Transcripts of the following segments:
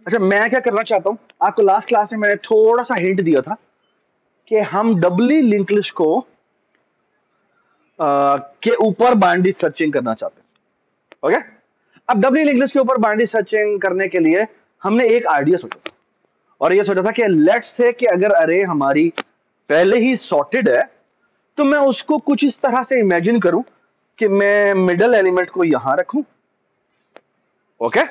अच्छा, मैं क्या करना चाहता हूं, आपको लास्ट क्लास में मैंने थोड़ा सा हिंट दिया था कि हम डबली लिंक लिस्ट को के ऊपर बाइनरी सर्चिंग करना चाहते हैं। ओके, अब डबली लिंक लिस्ट के ऊपर बाइनरी सर्चिंग करने के लिए हमने एक आइडिया सोचा था, और ये सोचा था कि लेट्स से कि अगर अरे हमारी पहले ही सॉर्टेड है, तो मैं उसको कुछ इस तरह से इमेजिन करूं कि मैं मिडल एलिमेंट को यहां रखूं। ओके,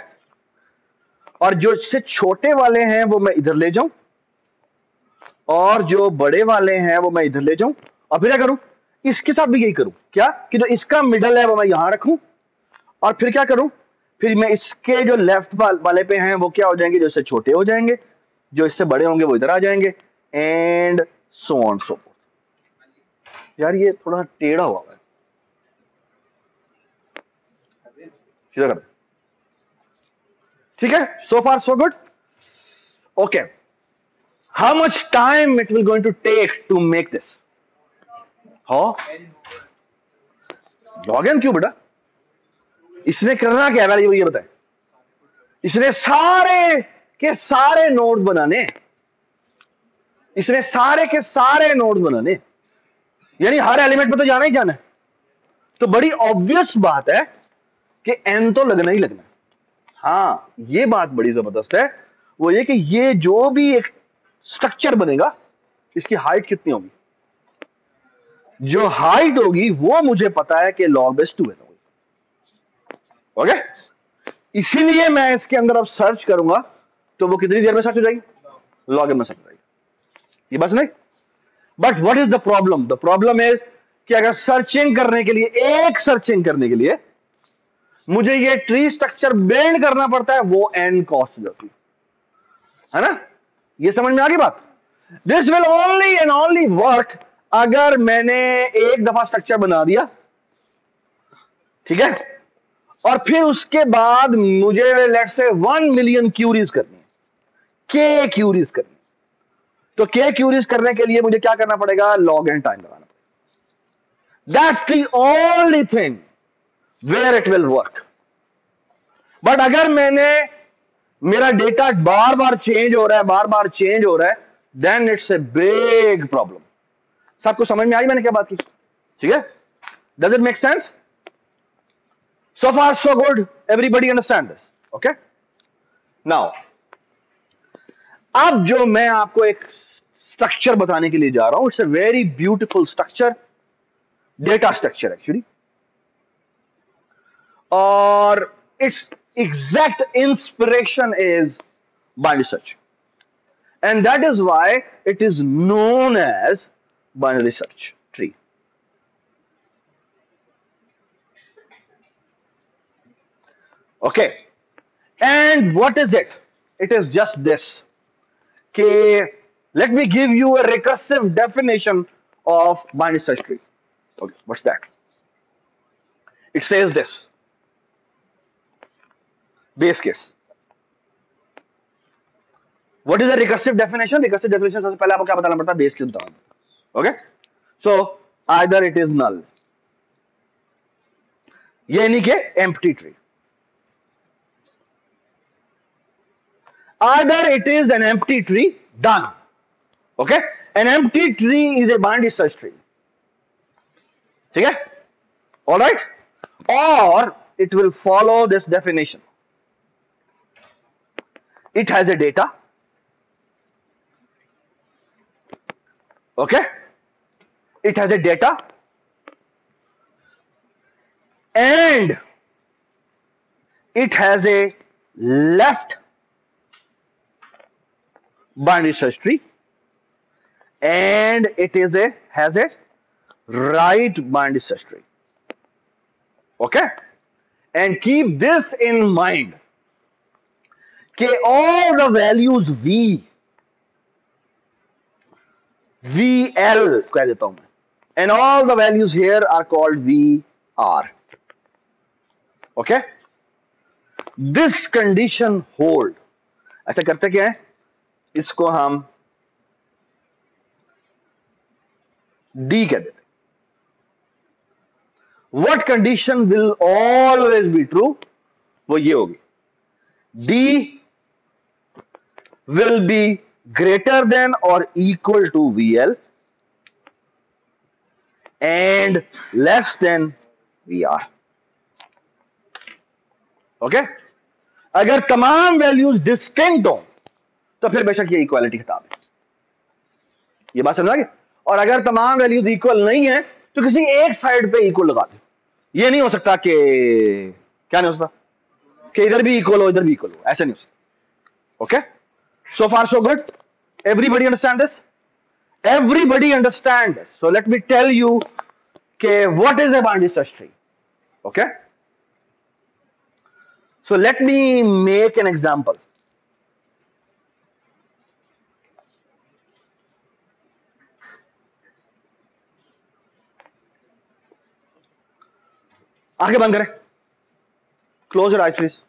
और जो इससे छोटे वाले हैं वो मैं इधर ले जाऊं, और जो बड़े वाले हैं वो मैं इधर ले जाऊं, और फिर क्या करूं, इसके साथ भी यही करूं क्या कि जो इसका मिडल है वो मैं यहां रखूं, और फिर क्या करूं, फिर मैं इसके जो लेफ्ट वाले पे हैं वो क्या हो जाएंगे, जो इससे छोटे हो जाएंगे, जो इससे बड़े होंगे वो इधर आ जाएंगे, and so on so fourth. यार ये थोड़ा टेढ़ा हुआ है, सीधा कर। ठीक है, so far so good. Okay, how much time it will going to take to make this? हाँ, लॉग इन क्यों बेटा? इसने करना क्या है ये बताए? इसने सारे के सारे नोड बनाने, इसने सारे के सारे नोड बनाने, यानी हर एलिमेंट पे तो जाना ही जाना है। तो बड़ी ऑब्वियस बात है कि एन तो लगना ही लगना है। हाँ, ये बात बड़ी जबरदस्त है, वो ये कि ये जो भी एक स्ट्रक्चर बनेगा इसकी हाइट कितनी होगी? जो हाइट होगी वो मुझे पता है कि लॉग बेस 2 है। ओके, इसीलिए मैं इसके अंदर अब सर्च करूंगा तो वो कितनी देर में सर्च हो जाएगी? लॉग इन में सर्च हो जाएगी। ये बस नहीं, but what is the problem? The problem is कि अगर सर्चिंग करने के लिए, एक सर्चिंग करने के लिए मुझे ये ट्री स्ट्रक्चर बिल्ड करना पड़ता है, वो एन कॉस्ट जाती है ना? ये समझ में आ गई बात? This will only and only work अगर मैंने एक दफा स्ट्रक्चर बना दिया, ठीक है, और फिर उसके बाद मुझे लेट्स से 1 मिलियन क्यूरीज करनी है, के क्यूरीज करनी है। तो के क्यूरीज करने के लिए मुझे क्या करना पड़ेगा? लॉग एन टाइम लगाना पड़ेगा। That's the only thing where it will work. But अगर मैंने, मेरा डेटा बार बार चेंज हो रहा है, बार बार चेंज हो रहा है, then it's a big problem. सबको समझ में आई मैंने क्या बात की? ठीक है, does it make sense? So far so good, everybody understand this? Okay, now अब जो मैं आपको एक स्ट्रक्चर बताने के लिए जा रहा हूं, it's a very beautiful structure, data structure actually, और it's exact inspiration is binary search, and that is why it is known as binary search tree. Okay, and what is it? It is just this. Okay, let me give you a recursive definition of binary search tree. Okay, what's that? It says this: base case. What is the recursive definition? Recursive definition सबसे पहले आपको क्या बताना पड़ता है? Base case बताना। Okay, so either it is null, यानी कि empty tree. Either it is an empty tree, done. Okay, an empty tree is a binary search tree. ठीक है, all right, or it will follow this definition. It has a data. Okay, it has a data, and it has a left binary search tree, and it is a has a right binary search tree. Okay, and keep this in mind कि all the values VL कह देता हूं मैं, and all the values here are called VR. Okay, this condition hold. ऐसा करते क्या है, इसको हम D कह देते. What condition will always be true? वो ये होगी, D will be greater than or equal to VL and less than VR. Okay अगर तमाम वैल्यूज डिस्टिंक्ट हो तो फिर बेशक ये इक्वालिटी खिताब है। ये बात समझ आ गई? और अगर तमाम वैल्यूज इक्वल नहीं है तो किसी एक साइड पे इक्वल लगा दो। ये नहीं हो सकता कि क्या नहीं हो सकता कि इधर भी इक्वल हो इधर भी इक्वल हो, ऐसा नहीं हो सकता। Okay so far so good, everybody understand this? Everybody understand this. So let me tell you what is a Barndy search tree. Okay. So let me make an example. आंखें बंद करें. Close your eyes, please.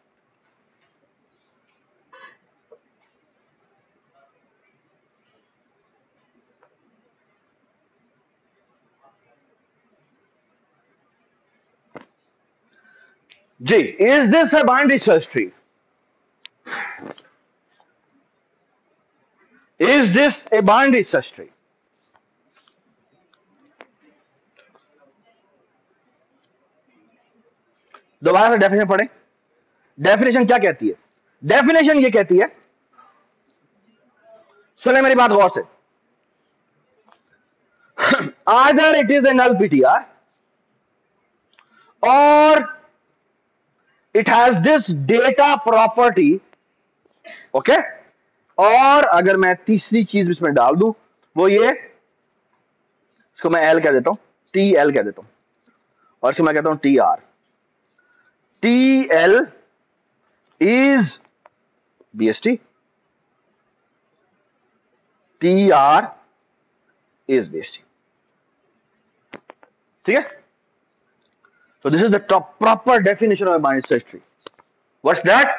G, is this a Barndy search tree? Is this a Barndy search tree? दोबारा से definition पढ़ें. Definition क्या कहती है? Definition ये कहती है, सुने मेरी बात गौर से. Either it is a null PTR or it has this data property. Okay और अगर मैं तीसरी चीज इसमें डाल दूं वो ये, इसको मैं एल कह देता हूं, टी एल कह देता हूं, और इसको मैं कहता हूं T R. T L is BST, T R is BST. ठीक है? So this is the proper definition of a Barndy search tree. What's that?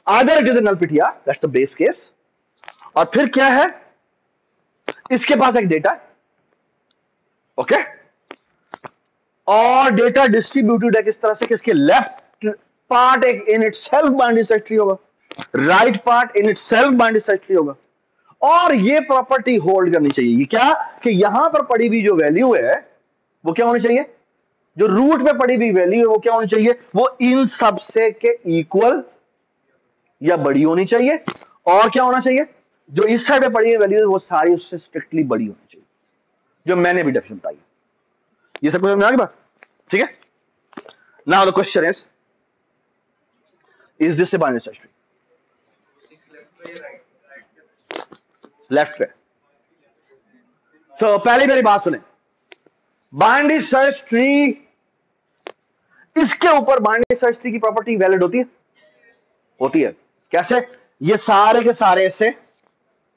Either it is a null PTR, that's the base case. और फिर क्या है? इसके पास एक data है, okay, और डेटा डिस्ट्रीब्यूटेड है किस तरह से कि इसके लेफ्ट पार्ट एक in itself binary search tree होगा, right part in itself binary search tree होगा, और ये प्रॉपर्टी होल्ड करनी चाहिए. क्या कि यहां पर पड़ी हुई जो वैल्यू है वो क्या होनी चाहिए, जो रूट पे पड़ी हुई वैल्यू है वो क्या होनी चाहिए, वो इन सबसे के इक्वल या बड़ी होनी चाहिए, और क्या होना चाहिए, जो इस साइड पे पड़ी हुई वैल्यू है वो सारी उससे स्ट्रिक्टली बड़ी होनी चाहिए, जो मैंने भी डेफिनेशन बताई. ये सब कुछ समझ आ गई बात? ठीक है. Now the question is this a binary search tree? Left पे. तो पहले मेरी बात सुने, बाइनरी सर्च ट्री, इसके ऊपर बाइनरी सर्च ट्री की प्रॉपर्टी वैलिड होती है? होती है. कैसे? ये सारे के सारे इससे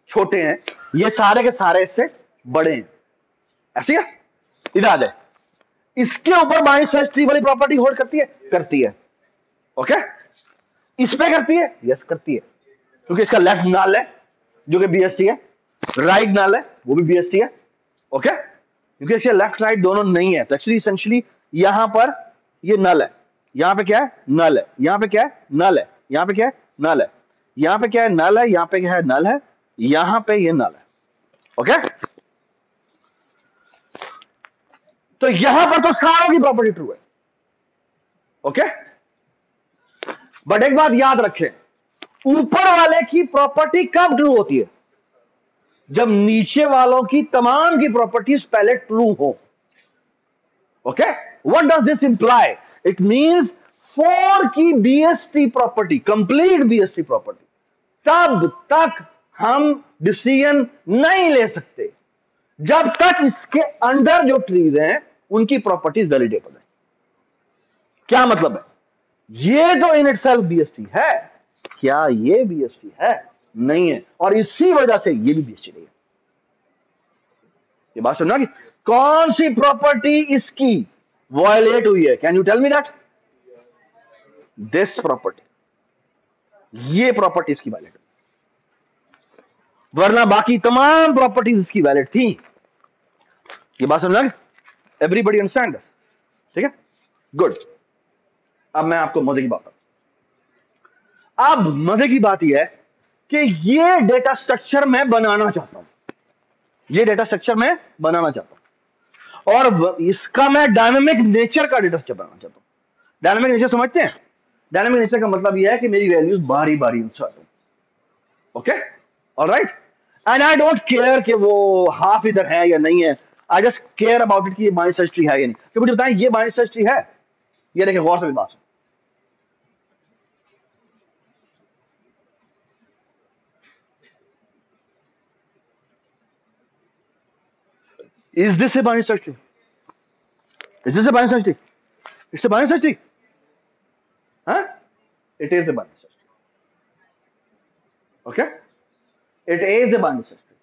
छोटे हैं, ये सारे के सारे इससे बड़े हैं, ऐसे है? इधर आ जाए. इसके ऊपर बाइनरी सर्च ट्री वाली प्रॉपर्टी होल्ड करती है? करती है. ओके इस पे करती है? यस करती है, क्योंकि इसका लेफ्ट नल है जो कि बीएसटी है, राइट नल है वो भी बीएसटी है. ओके क्योंकि इसके लेफ्ट राइट दोनों नहीं है, तो एक्चुअली इसेंशियली यहां पर ये नल है, यहां पे क्या है, नल है, यहां पे क्या है, नल है, यहां पे क्या है, नल है, यहां पे क्या है, नल है, यहां पे क्या है, नल है, यहां पे ये नल है. ओके तो यहां पर तो सारों की प्रॉपर्टी ट्रू है. ओके बट एक बात याद रखें, ऊपर वाले की प्रॉपर्टी कब ट्रू होती है? जब नीचे वालों की तमाम की प्रॉपर्टीज पहले ट्रू हो. Okay what does this imply? It means 4 की BST property, complete BST property, तब तक हम डिसीजन नहीं ले सकते जब तक इसके अंडर जो ट्रीज हैं उनकी प्रॉपर्टीज वैलिडेबल है. क्या मतलब है? ये तो इन इटसेल्फ बीएसटी है, क्या ये बीएसटी है? नहीं है, और इसी वजह से ये भी बीएसटी नहीं है. ये बात समझना कि कौन सी प्रॉपर्टी इसकी वायलेट हुई है? Can you tell me that? This property, ये प्रॉपर्टी इसकी वायलेट, वरना बाकी तमाम प्रॉपर्टीज इसकी वैलिड थी. ये बात समझ लगे? Everybody understand? ठीक है, गुड. अब मैं आपको मजे की बात बताऊं. अब मजे की बात यह है कि ये डेटा स्ट्रक्चर मैं बनाना चाहता हूं, ये डेटा स्ट्रक्चर मैं बनाना चाहता हूं, और इसका मैं डायनामिक नेचर का डेटा स्ट्रक्चर बनाना चाहता हूं। डायनामिक नेचर समझते हैं? डायनामिक नेचर का मतलब यह है कि मेरी वैल्यूज बारी बारी इंसर्ट हो। Okay, alright, and I don't care कि वो हाफ इधर है या नहीं है, I just care about it कि ये बाइनरी सर्च ट्री है या नहीं। तो मुझे बताएं ये बाइनरी सर्च ट्री है? ये देखें गौर से भी बात, is this a binary search tree? Is this a binary search tree? It's a binary search tree, हाँ, it is a binary search tree. Okay, it is a binary search tree.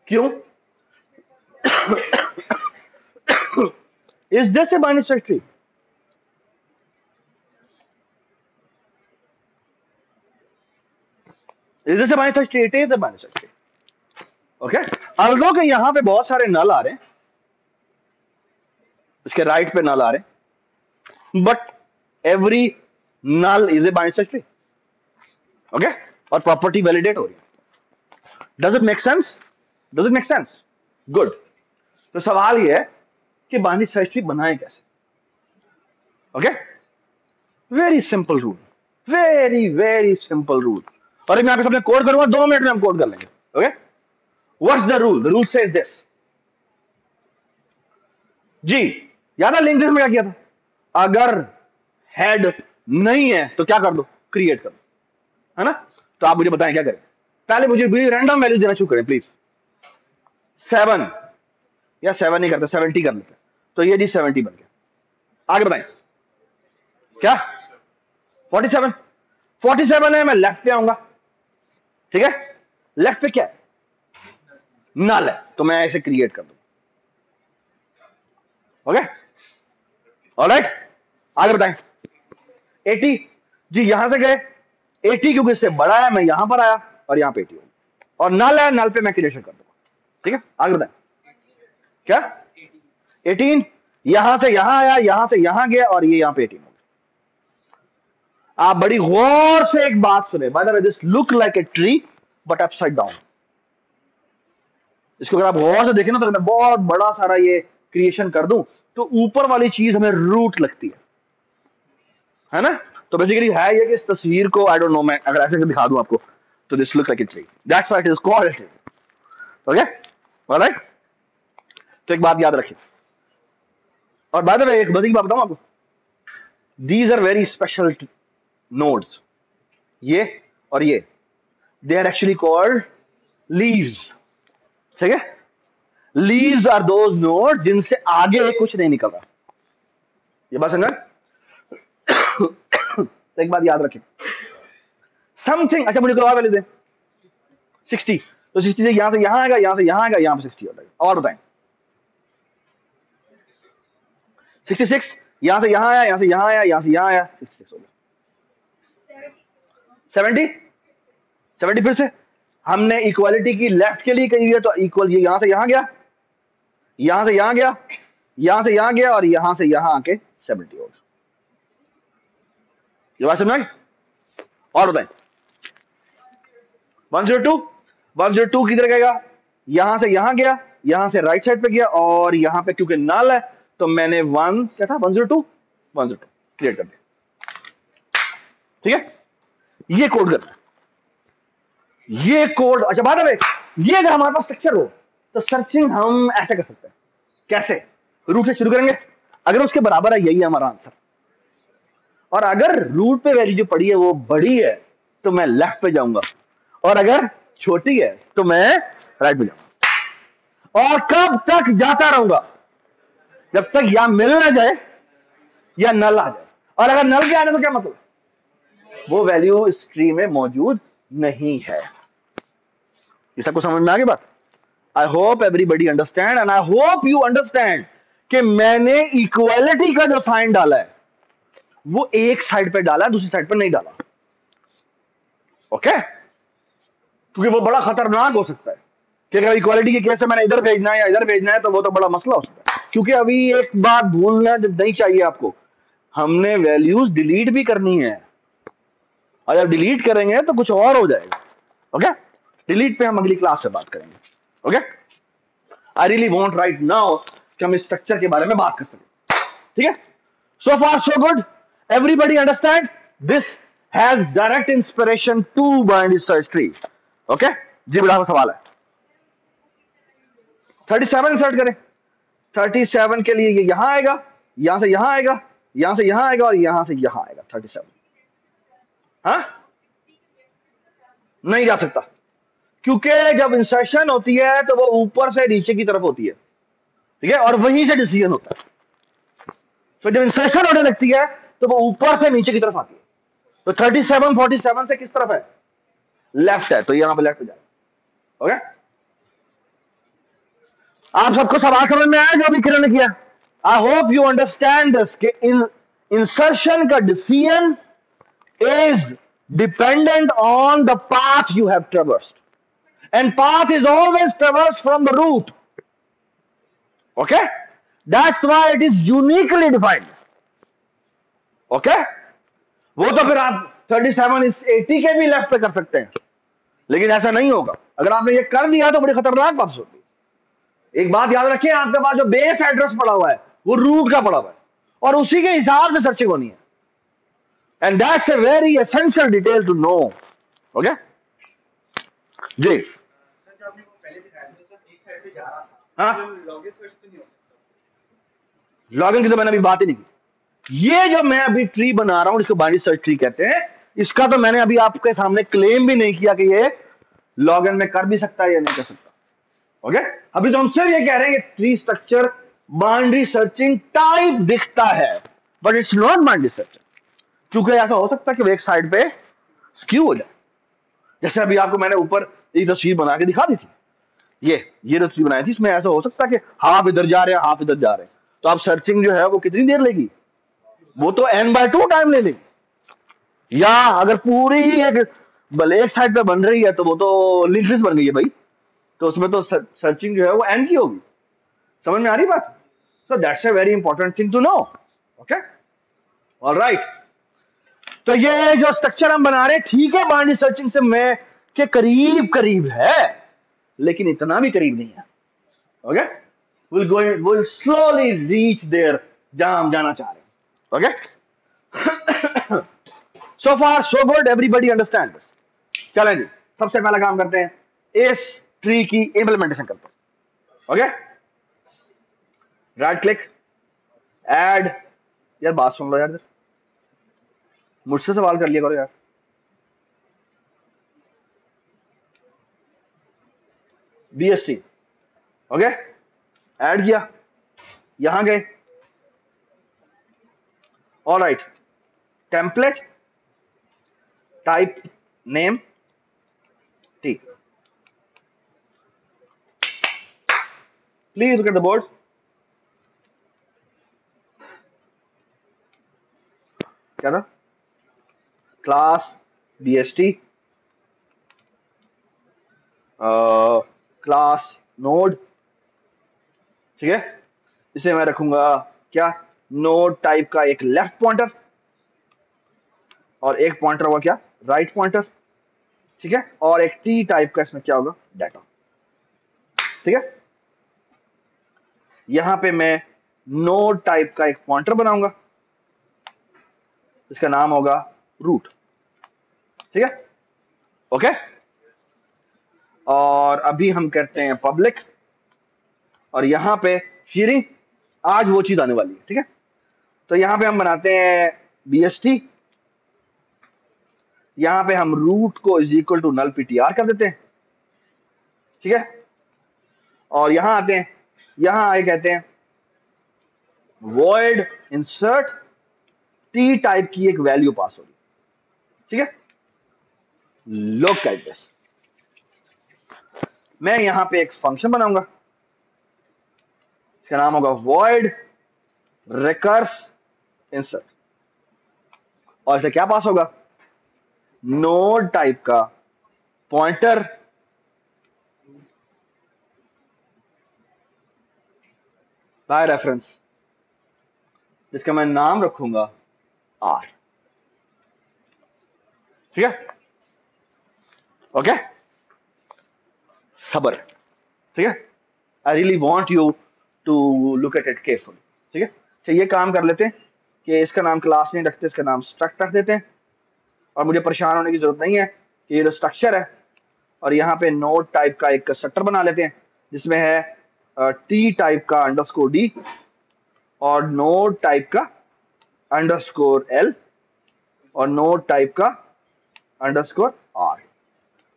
क्यों? Is this a binary search tree? Is this a binary search tree? It is a binary search tree. Okay, algo के यहां पे बहुत सारे नल आ रहे हैं, इसके राइट पे नल आ रहे हैं, but every null is a binary search tree. Okay, और प्रॉपर्टी वैलिडेट हो रही है। Does it make sense? Does it make sense? Good. तो सवाल ये है कि बाइनरी सर्च ट्री बनाए कैसे? Okay, very simple rule, very very simple rule. और मैं आपके सामने कोड करूंगा, 2 मिनट में हम कोड कर लेंगे। Okay, what's the rule? The rule says this. जी, याद है लिंक्डइन में क्या किया था? अगर हेड नहीं है तो क्या कर दो? क्रिएट कर दो, है ना? तो आप मुझे बताएं क्या करें? पहले मुझे भी रैंडम वैल्यू देना शुरू करें प्लीज। 7 या 7 नहीं करते, 70 कर लेते। तो ये जी 70 बन गया। आगे बताएं क्या? 47? 47 है, मैं लेफ्ट पे आऊंगा, ठीक है? लेफ्ट पे क्या है? नल है, तो मैं ऐसे क्रिएट कर दूं। ओके, ऑलराइट, आगे बताएं। 80? जी यहां से गए 80 क्योंकि इससे बड़ा है, मैं यहां पर आया और यहां पे 80 हो, और नल है, नल पे मैं क्रिएशन कर दूंगा, ठीक है? आगे बताएं क्या? 18 यहां से यहां आया, यहां से यहां गया, और ये यहां पे 18 हो गया। आप बड़ी गौर से एक बात सुने, bye the way this look like a tree but upside down. इसको अगर आप गौर से देखें ना, तो मैं बहुत बड़ा सारा ये क्रिएशन कर दूं तो ऊपर वाली चीज हमें रूट लगती है ना? तो बेसिकली है ये कि इस तस्वीर को, आई डोंट नो, मैं अगर ऐसे दिखा दूं आपको, तो this look like a tree, that's why it is called a tree. Okay, alright, तो एक बात याद रखिए। और बाय द वे एक बड़ी बात बताऊं आपको, these are very special nodes, ये और ये, they are actually called leaves, ठीक है? लीव्स आर दोज नोड जिनसे आगे कुछ नहीं निकल रहा। ये बात समझ? तो एक बात याद रखें, समथिंग, अच्छा मुझे करवा दे 60, तो 60 से यहां आएगा, यहां से यहां आएगा, यहां पे 60 हो जाएगा। और बताएं 66 यहां से यहां आया, यहां से यहां आया, यहां से यहां आया, 66 हो गया। 70 फिर से हमने इक्वालिटी की लेफ्ट के लिए कही है, तो इक्वल ये यहां से यहां गया, यहां से यहां गया, यहां से यहां गया, और यहां से यहां आके 70 हो गया। ये बात समझ? और बताएं 102 किधर गएगा? यहां से यहां गया, यहां से राइट साइड पे गया, और यहां पे क्योंकि नल है तो मैंने 1 क्या था 102 क्रिएट कर दिया, ठीक है? ये कोड करना है, ये कोड। अच्छा बात है, ये अगर हमारे पास स्ट्रक्चर हो तो सर्चिंग हम ऐसे कर सकते हैं। कैसे? रूट से शुरू करेंगे, अगर उसके बराबर है यही है हमारा आंसर, और अगर रूट पे वैल्यू जो पड़ी है वो बड़ी है तो मैं लेफ्ट पे जाऊंगा, और अगर छोटी है तो मैं राइट पे जाऊंगा। और कब तक जाता रहूंगा? जब तक या मिल ना जाए या नल आ जाए। और अगर नल के आने तो क्या मतलब? वो वैल्यू इस ट्री में मौजूद नहीं है। ये सबको समझ में आ गई बात? आई hope everybody understand, and I hope you understand कि मैंने इक्वालिटी का जो साइन डाला है वो एक साइड पे डाला, दूसरी साइड पे नहीं डाला। ओके, क्योंकि वो बड़ा खतरनाक हो सकता है कि अगर इक्वालिटी के केस में मैंने इधर भेजना है या इधर भेजना है तो वो तो बड़ा मसला हो सकता है। क्योंकि अभी एक बात भूलना नहीं चाहिए आपको, हमने वैल्यूज डिलीट भी करनी है, और जब डिलीट करेंगे तो कुछ और हो जाएगा। ओके, डिलीट पे हम अगली क्लास में बात करेंगे। ओके, आई रियली वॉन्ट राइट नाउ कि हम इस स्ट्रक्चर के बारे में बात कर सकें। ठीक है, so far so good, everybody understand this has direct inspiration to binary search tree. Okay जी, बड़ा सवाल है। 37 सर्च करें, 37 के लिए ये यहां आएगा, यहां से यहां आएगा, यहां से यहां आएगा और यहां से यहां आएगा 37। हाँ, नहीं जा सकता, क्योंकि जब इंसर्शन होती है तो वो ऊपर से नीचे की तरफ होती है। ठीक है, और वहीं से डिसीजन होता है। तो जब इंसर्शन होने लगती है तो वो ऊपर से नीचे की तरफ आती है। तो 37 47 से किस तरफ है? लेफ्ट है, तो यहां पे लेफ्ट पे जाएगा। ओके, आप सबको सवाल समझ में आया जो भी किरण ने किया? I hope you understand this कि इन इंसर्शन का decision is dependent on the path you have traversed, and path is always traversed from the root. Okay, that's why it is uniquely defined. Okay, वो तो फिर आप 37 इस 80 के भी left पे कर सकते हैं, लेकिन ऐसा नहीं होगा। अगर आपने ये कर दिया तो बड़ी खतरनाक बात होगी। एक बात याद रखिए, आपके पास जो बेस एड्रेस पड़ा हुआ है वो रूट का पड़ा हुआ है, और उसी के हिसाब से सर्चिंग होनी है। And that's a very essential detail to know. Okay जी, हाँ, लॉगिन की तो मैंने अभी बात ही नहीं की। ये जो मैं अभी ट्री बना रहा हूं, इसको बाइनरी सर्च ट्री कहते हैं, इसका तो मैंने अभी आपके सामने क्लेम भी नहीं किया कि ये लॉगिन में कर भी सकता है या नहीं कर सकता। ओके, अभी तो हम सिर्फ ये कह रहे हैं कि tree structure binary searching type दिखता है, but it's not binary searching, क्योंकि ऐसा हो सकता है कि वो एक साइड पे स्क्यू हो जाए। जैसे अभी आपको मैंने ऊपर एक तस्वीर बना के दिखा दी थी, ये तस्वीर बनाई थी, इसमें ऐसा हो सकता है कि हाफ इधर जा रहे हैं, हाफ इधर जा रहे हैं, तो आप सर्चिंग जो है वो कितनी देर लेगी? वो तो n/2 टाइम ले लेगी। या अगर पूरी ही एक एक साइड पे बन रही है तो वो तो लिंक लिस्ट बन गई है भाई, तो उसमें तो सर्चिंग जो है वो n की होगी। समझ में आ रही बात? So that's a very important thing to know. Okay, alright, तो ये जो स्ट्रक्चर हम बना रहे हैं, ठीक है, बाइनरी सर्चिंग से मैं के करीब करीब है, लेकिन इतना भी करीब नहीं है। Okay, we'll slowly reach there जहां हम जाना चाह रहे हैं। Okay, so far so good, everybody understand this। चलें जी, सबसे पहला काम करते हैं, इस ट्री की इंप्लीमेंटेशन करते हैं। Okay, right click, add. यार बात सुन लो यार, मुझसे सवाल कर लिया करो यार। BST, ओके, ऐड किया, यहां गए, alright, template, type name T। Please look at the board। क्या था? Class BST, class node. ठीक है, इसे मैं रखूंगा क्या? नोड टाइप का एक लेफ्ट पॉइंटर, और एक पॉइंटर होगा क्या? Write pointer. ठीक है, और एक टी टाइप का इसमें क्या होगा? डाटा। ठीक है, यहां पे मैं नोड टाइप का एक पॉइंटर बनाऊंगा, इसका नाम होगा रूट। ठीक है, ओके, और अभी हम करते हैं पब्लिक, और यहां पे शीरी आज वो चीज आने वाली है। ठीक है, तो यहां पे हम बनाते हैं BST, यहां पे हम रूट को is equal to null PTR कर देते हैं। ठीक है, और यहां आते हैं, यहां आए कहते हैं void insert T टाइप की एक वैल्यू पास होगी। ठीक है, लुक एट दिस, मैं यहां पे एक फंक्शन बनाऊंगा, इसका नाम होगा void recurse insert, और इसे क्या पास होगा? नोड टाइप का पॉइंटर बाय रेफरेंस, जिसका मैं नाम रखूंगा R। ठीक है, ओके, सब्र है, ठीक है। I really want you to look at it careful, ठीक है। तो ये काम कर लेते हैं कि इसका नाम क्लास नहीं रखते, इसका नाम स्ट्रक्ट रख देते हैं, और मुझे परेशान होने की जरूरत नहीं है कि ये जो स्ट्रक्चर है, और यहाँ पे नोड टाइप का एक स्ट्रक्चर बना लेते हैं जिसमें है टी टाइप का अंडरस्कोर डी और नोड टाइप का अंडरस्कोर एल और नोड टाइप का अंडरस्कोर आर।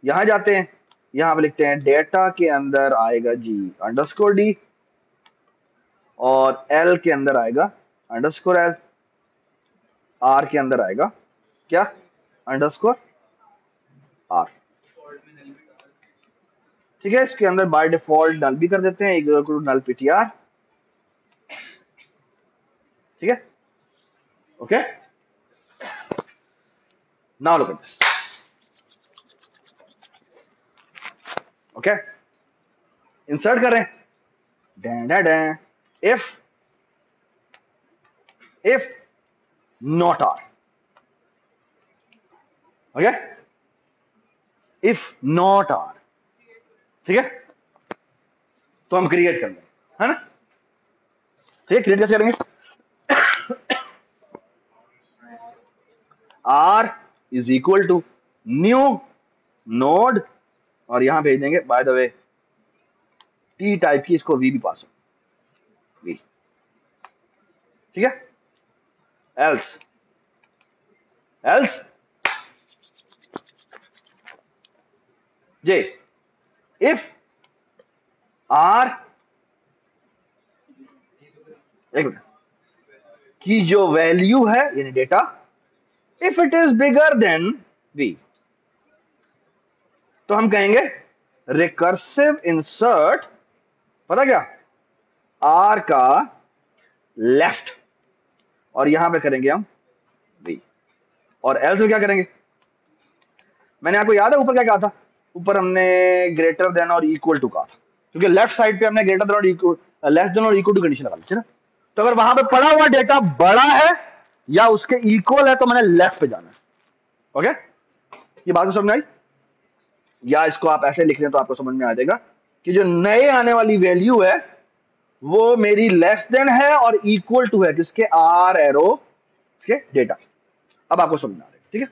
यहां जाते हैं, यहां पे लिखते हैं डेटा के अंदर आएगा जी अंडरस्कोर डी और एल के अंदर आएगा अंडरस्कोर एल, आर के अंदर आएगा क्या अंडरस्कोर आर, ठीक है। इसके अंदर बाय डिफॉल्ट नल भी कर देते हैं, नल पीटीआर, ठीक है। Okay, now look at this, okay. Insert कर रहे हैं, if not R, okay, if not R, ठीक है। तो हम क्रिएट कर लेंगे, है ना, ठीक है। क्रिएट कैसे करेंगे, R is equal to new node और यहां भेज देंगे by the way T type की, इसको वी भी पास हो वी, ठीक है। एल्स जे इफ आर, एक मिनट, की जो वैल्यू है यानी data, if it is bigger than V, तो हम कहेंगे रिकर्सिव इंसर्ट, पता क्या, आर का लेफ्ट और यहां पे करेंगे हम वी, और एल्स में क्या करेंगे, मैंने आपको याद है ऊपर क्या कहा था, ऊपर हमने ग्रेटर देन और इक्वल टू कहा था, क्योंकि लेफ्ट साइड पे हमने ग्रेटर देन और इक्वल, लेस देन और इक्वल टू कंडीशन लगा ली, तो अगर वहां पे पड़ा हुआ डेटा बड़ा है या उसके इक्वल है तो मैंने लेफ्ट पे जाना है, ओके। ये बात समझ में आई, या इसको आप ऐसे लिख लें तो आपको समझ में आ जाएगा कि जो नए आने वाली वैल्यू है वो मेरी लेस देन है और इक्वल टू है जिसके आर एरो के डेटा, अब आपको समझ में आ जाएगा, ठीक है।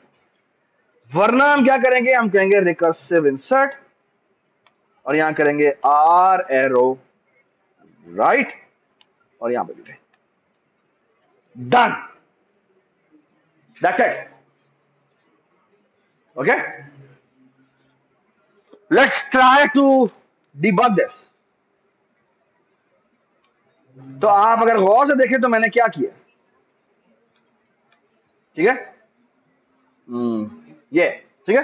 वरना हम क्या करेंगे, हम कहेंगे रिकर्सिव इंसर्ट और यहां करेंगे आर एरो राइट और यहां पे लिखें done, that's it, okay. Let's try to debug this. तो आप अगर गौर से देखें तो मैंने क्या किया, ठीक है, ये ठीक है।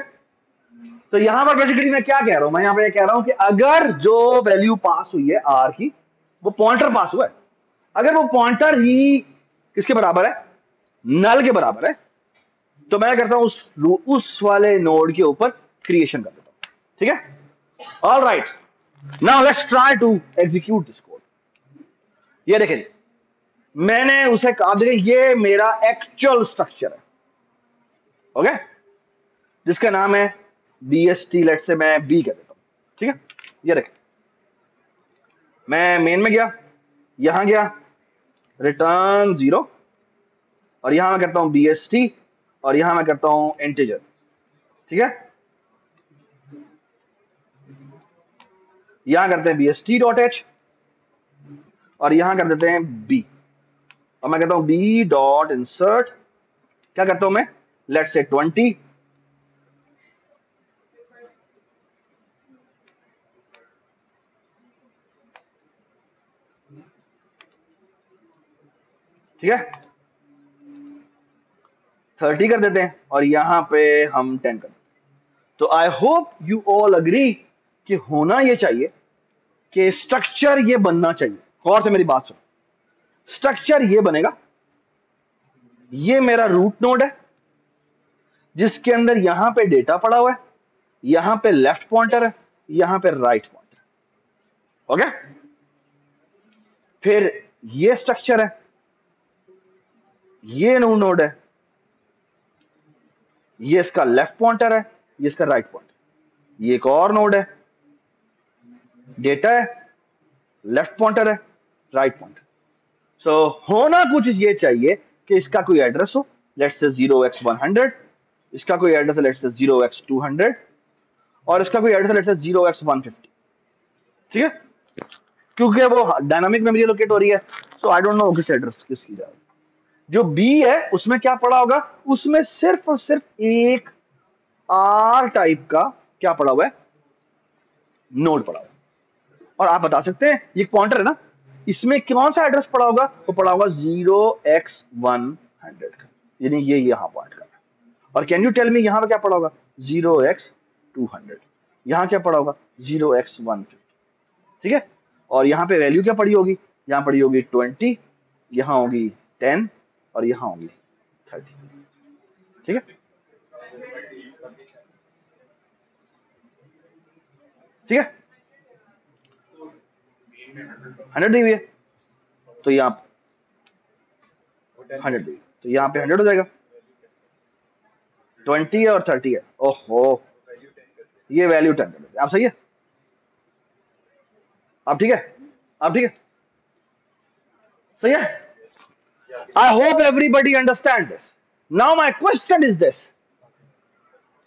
तो यहां पर बेसिकली मैं क्या कह रहा हूं, मैं यहां पर कह रहा हूं कि अगर जो वैल्यू पास हुई है आर की, वो पॉइंटर पास हुआ है, अगर वो पॉइंटर ही किसके बराबर है, नल के बराबर है, तो मैं करता हूं उस वाले नोड के ऊपर क्रिएशन कर देता हूं, ठीक है। All right, now let's try to execute this code. ये देखें, मैंने उसे कहा, देखिए ये मेरा एक्चुअल स्ट्रक्चर है, ओके, जिसका नाम है BST, लेट से मैं बी कह देता हूं, ठीक है। ये देखें, मैं मेन में गया, यहां गया रिटर्न 0 और यहां मैं करता हूं BST और यहां मैं करता हूं इंटीजर, ठीक है। यहां करते हैं BST.h और यहां कर देते हैं B और मैं कहता हूं B.insert, क्या करता हूं मैं, लेट्स से 20, ठीक है, 30 कर देते हैं और यहां पे हम 10 कर देते हैं। तो I hope you all agree कि होना यह चाहिए कि स्ट्रक्चर ये बनना चाहिए, गौर से मेरी बात सुनो, स्ट्रक्चर ये बनेगा, ये मेरा रूट नोड है जिसके अंदर यहां पे डेटा पड़ा हुआ है, यहां पे लेफ्ट पॉइंटर है, यहां पे राइट पॉइंटर, ओके। फिर ये स्ट्रक्चर है, ये नोड है, ये इसका लेफ्ट पॉइंटर है, ये इसका राइट पॉइंटर, ये एक और नोड है, डेटा है, लेफ्ट पॉइंटर है, राइट पॉइंटर। सो होना कुछ ये चाहिए कि इसका कोई एड्रेस हो, लेट्स से 0x100, इसका कोई एड्रेस है लेट्स से 0x200, और इसका कोई एड्रेस है लेट्स से 0x150। ठीक है, क्योंकि वो डायनामिक मेमोरी लोकेट हो रही है, सो आई डोंट नो किस एड्रेस किसकी जा रही है। जो बी है उसमें क्या पड़ा होगा, उसमें सिर्फ और सिर्फ एक आर टाइप का क्या पड़ा हुआ है, नोड पड़ा हुआ है। और आप बता सकते हैं ये पॉइंटर है ना, इसमें कौन सा एड्रेस पड़ा होगा, वो पड़ा होगा 0x100 का, यानी ये यहां पॉइंट कर। और कैन यू टेल मी यहां पे क्या पड़ा होगा, 0x200। यहां क्या पड़ा होगा, 0x150। ठीक है, और यहां पे वैल्यू क्या पड़ी होगी, यहां पड़ी होगी 20, यहां होगी 10, और यहां होगी 30। ठीक है, ठीक है, 100 दी हुई है, तो यहाँ 100 दी, तो यहाँ पे 100 हो जाएगा। 20 है और 30 है, ओहो, ये वैल्यू 10 कर देते। आप सही है, आप ठीक है, आप ठीक है, सही है। आई hope everybody understand this. Now my question is this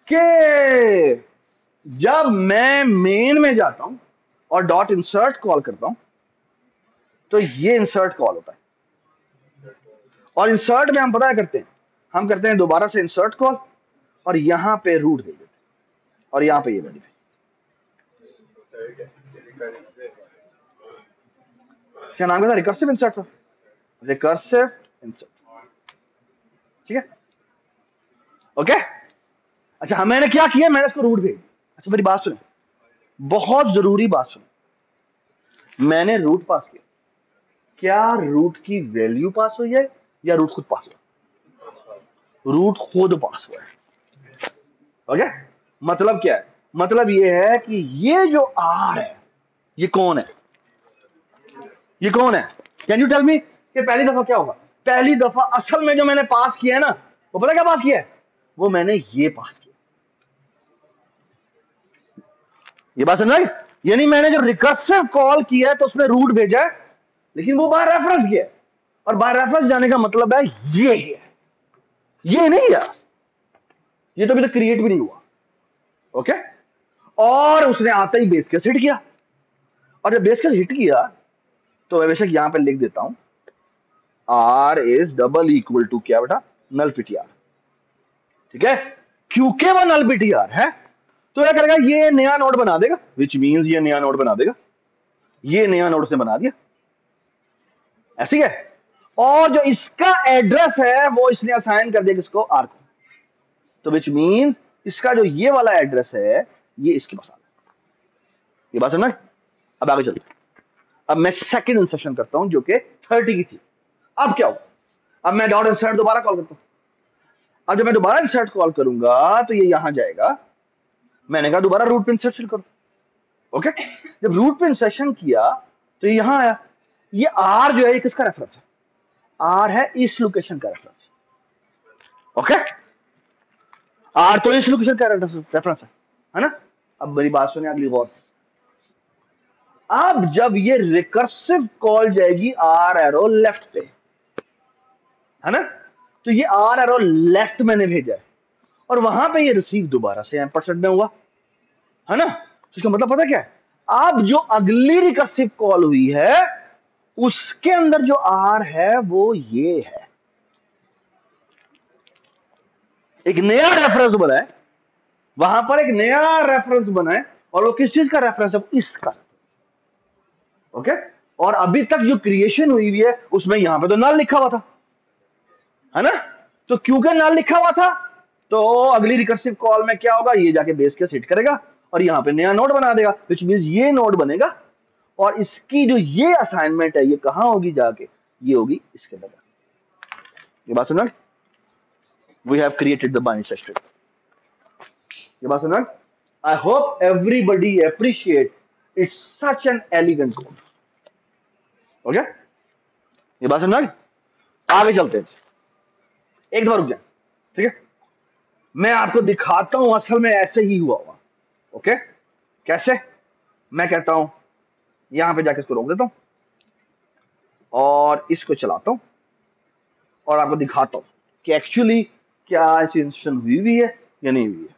कि जब मैं मेन में जाता हूं और डॉट इंसर्ट कॉल करता हूं, तो ये इंसर्ट कॉल होता है। और इंसर्ट में हम पता करते हैं, हम करते हैं दोबारा से इंसर्ट कॉल, और यहां पे रूट दे देते हैं, और यहां पे ये वैल्यू। क्या नाम था, रिकर्सिव इंसर्ट था, रिकर्सिव इंसर्ट। ठीक है, ओके। अच्छा, मैंने क्या किया, मैंने इसको रूट भेज। अच्छा मेरी बात सुने, बहुत जरूरी बात सुने, मैंने रूट पास किया, क्या रूट की वैल्यू पास हुई है या रूट खुद पास हुआ, रूट खुद पास हुआ है। ओके, मतलब क्या है, मतलब ये है कि ये जो आर है ये कौन है, ये कौन है, कैन यू टेल मी कि पहली दफा क्या होगा, पहली दफा असल में जो मैंने पास किया है ना, वो पता क्या पास किया है, वो मैंने ये पास किया। ये बात समझ आई, यानी मैंने जो रिकर्सिव कॉल किया है तो उसमें रूट भेजा है, लेकिन वो बाय रेफरेंस किया है, और बाय रेफरेंस जाने का मतलब है ये है, ये नहीं है, ये तो अभी तक क्रिएट भी नहीं हुआ। ओके, और उसने आते ही बेस केस हिट किया, और जब बेस केस हिट किया तो मैं बेशक यहां पर लिख देता हूं R is double equal to क्या बेटा, नल पीटीआर। ठीक है, क्योंकि वो नल पीटीआर है तो क्या करेगा, ये नया नोड बना देगा, विच मीन्स ये नया नोड बना देगा, ये नया नोड से बना दिया, ऐसी है। और जो इसका एड्रेस है वो इसने असाइन कर दिया किसको, आर को, तो विच मीन्स इसका जो ये वाला एड्रेस है ये इसके पास आ गया। ये बात समझ। अब आगे चलते हैं, अब मैं सेकंड इंसर्शन करता हूं जो कि 30 की थी। अब क्या होगा, अब मैं डॉट इंसर्ट दोबारा कॉल करता हूं, अब जब मैं दोबारा इंसर्ट कॉल करूंगा तो ये यहां जाएगा, मैंने कहा दोबारा रूट पे इंसर्शन करो। ओके, जब रूट पे इंसर्शन किया तो ये यहां आया, ये आर जो है ये किसका रेफरेंस है, आर है इस लोकेशन का रेफरेंस। ओके, आर तो इस लोकेशन का रेफरेंस है ना। अब मेरी बात सुनिए अगली गौर से, अब जब ये रिकर्सिव कॉल जाएगी आर एरो लेफ्ट पे, है ना, तो ये आर एरो लेफ्ट मैंने भेजा है, और वहां पे ये रिसीव दोबारा से एम्परसेंट में हुआ, है ना। तो इसका मतलब पता क्या है, अब जो अगली रिकर्सिव कॉल हुई है उसके अंदर जो आर है वो ये है, एक नया रेफरेंस बना है, वहां पर एक नया रेफरेंस बना है, और वो किस चीज का रेफरेंस है, इसका। ओके, और अभी तक जो क्रिएशन हुई है उसमें यहां पे तो नल लिखा हुआ था, है ना, तो क्योंकि नल लिखा हुआ था तो अगली रिकर्सिव कॉल में क्या होगा, ये जाके बेस केस हिट करेगा और यहां पे नया नोड बना देगा, विच मींस ये नोड बनेगा, और इसकी जो ये असाइनमेंट है ये कहां होगी जाके, ये होगी इसके अंदर। ये बात सुना, we have created the binary search tree. ये बात सुना, I hope everybody appreciate it's such an elegant code. Okay, ये बात सुना, आगे चलते हैं, एक बार रुक जाए। ठीक है, मैं आपको दिखाता हूं असल में ऐसे ही हुआ हुआ। ओके, कैसे, मैं कहता हूं यहां पे जाके इसको रोक देता हूं और इसको चलाता हूं और आपको दिखाता हूं कि एक्चुअली क्या ऐसी इंस्टेंशन हुई है या नहीं हुई है।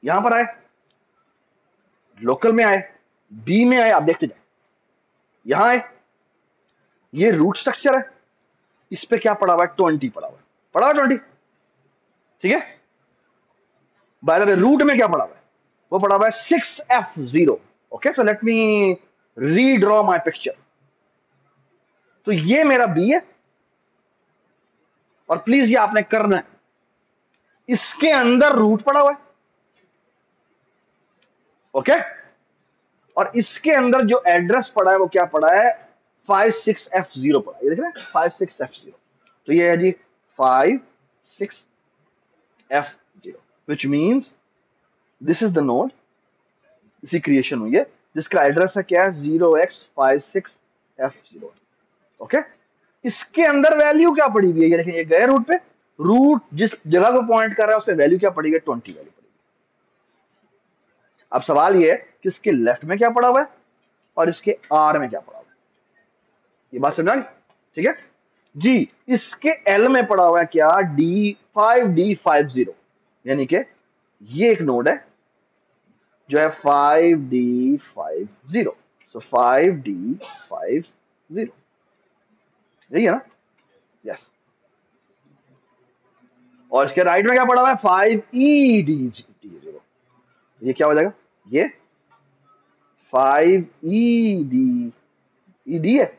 यहां पर आए, लोकल में आए, बी में आए, आप देखते जाए, यहां आए, ये रूट स्ट्रक्चर है, इस पे क्या पड़ा हुआ है, 20 पड़ा हुआ है, पड़ा हुआ 20, ठीक है। बाय द वे रूट में क्या पड़ा हुआ है, वो पड़ा हुआ है 6F0। Okay, so let me redraw my picture. तो ये मेरा बी है और प्लीज ये आपने करना है, इसके अंदर रूट पड़ा हुआ है, ओके, और इसके अंदर जो एड्रेस पड़ा है वो क्या पड़ा है, 56F0 पड़ा है, ये देख रहे हैं 56F0। तो ये है जी 56F0, which means this is the node, इसी क्रिएशन हुई है, जिसका एड्रेस है क्या है, 0x56F0। ओके, इसके अंदर वैल्यू क्या पड़ी हुई है, ये देखें, ये गए रूट पे, रूट जिस जगह को पॉइंट कर रहा है उस पर वैल्यू क्या पड़ी है, 20 वैल्यू पड़ी है। अब सवाल ये है कि इसके लेफ्ट में क्या पड़ा हुआ है और इसके आर में क्या पड़ा हुआ है, ये बात समझा, ठीक है जी। इसके एल में पड़ा हुआ है क्या, D5D50, यानी कि ये एक नोड है जो है 5D50, सो 5D50, यही है ना, यस। और इसके राइट में क्या पड़ा हुआ है, 5ED0, ये क्या हो जाएगा, ये 5ED है,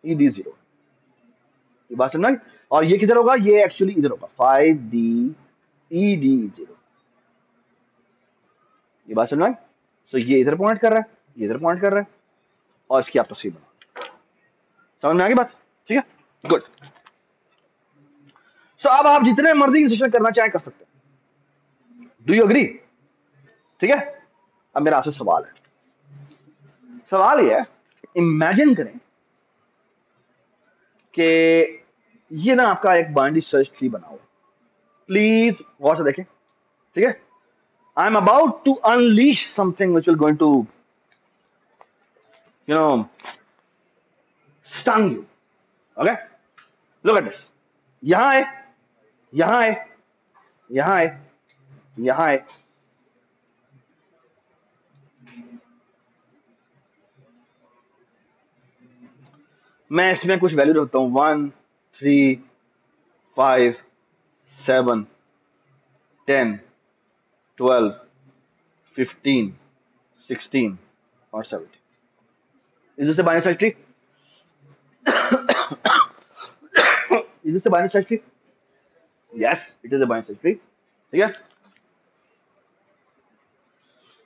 ED0, ये बात समझना। और ये किधर होगा, ये एक्चुअली इधर होगा, 5DED0, ये बात समझना। तो ये इधर पॉइंट कर रहा है, ये इधर पॉइंट कर रहा है, और इसकी आप तस्वीर बना, समझ में आ गई बात, ठीक है, गुड। सो अब आप जितने मर्जी इंसर्शन करना चाहें कर सकते हैं, डू यू अग्री, ठीक है। अब मेरा आपसे सवाल है, सवाल ये है, इमेजिन करें कि ये ना आपका एक बाइनरी सर्च ट्री बना हुआ, प्लीज गौर से देखें, ठीक है। I am about to unleash something which will going to you know stun you, okay, look at this, यहां है, यहां है, यहां है, यहां है, मैं इसमें कुछ वैल्यू रखता हूं, 1 3 5 7 10 12 15 16 और 17। Is this a binary search tree? Is this a binary search tree? Yes, it is a binary search tree. Yes.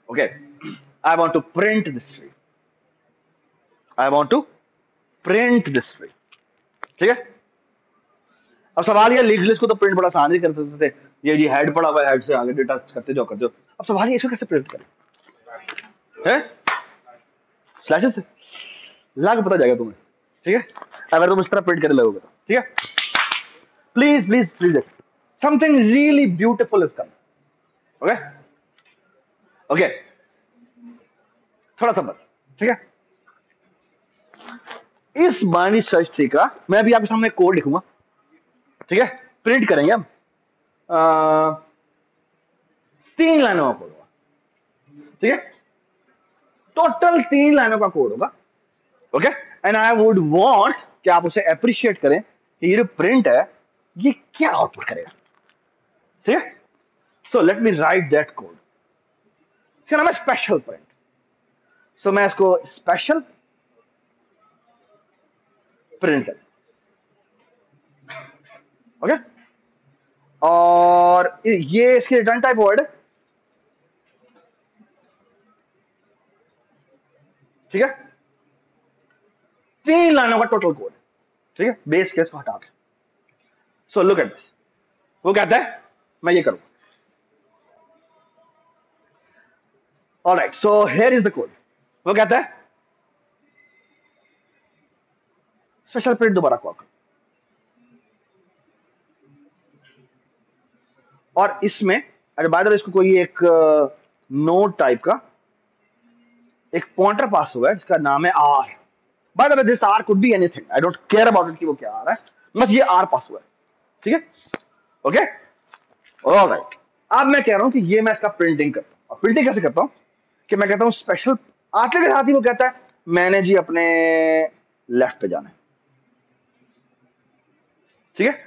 Okay. I want to print this tree. I want to print this tree. ठीक है। अब सवाल ये लिख list को तो print बड़ा आसान ही कर सकते थे, ये जी हेड पड़ा हुआ है, हेड से आगे डेटा करते जाओ करते जाओ। अब सवाल ये इसको कैसे प्रिंट करें, है स्लैशेस से लाग पता जाएगा तुम्हें, ठीक है, अगर तुम इस तरह प्रिंट करने लगोगे तो, ठीक है। Please please please, something really beautiful is coming, okay okay, थोड़ा सा बस, ठीक है। इस बाइनरी सर्च ट्री का मैं अभी आपके सामने कोड लिखूंगा, ठीक है, प्रिंट करेंगे हम, 3 लाइनों का कोड होगा, ठीक है, टोटल 3 लाइनों का कोड होगा, okay. And I would want कि आप उसे अप्रिशिएट करें कि ये जो प्रिंट है ये क्या आउटपुट करेगा, ठीक है। So let me right that code, इसका नाम है स्पेशल प्रिंट। सो मैं इसको स्पेशल प्रिंट, ओके, और ये इसकी रिटर्न टाइप वर्ड है, ठीक है। 3 लाइनों का टोटल कोड, ठीक है, बेस केस को हटा के। सो लुक एट दिस, वो कहता है मैं ये करूं, alright, so here is the code. वो कहता है स्पेशल प्रिंट दोबारा कॉल करो, और इसमें अरे बाय द वे इसको कोई एक नोड टाइप का एक पॉइंटर पास हुआ है जिसका नाम है R. By the way this R could be anything, I don't care about it कि वो क्या आ रहा है, बस ये आर पास हुआ है। ठीक है, ओके, ऑलराइट। अब मैं कह रहा हूं कि ये मैं इसका प्रिंटिंग करता हूं। और प्रिंटिंग कैसे करता हूं कि मैं कहता हूं स्पेशल, आते के साथ ही वो कहता है मैंने जी अपने लेफ्ट पे जाना है। ठीक है,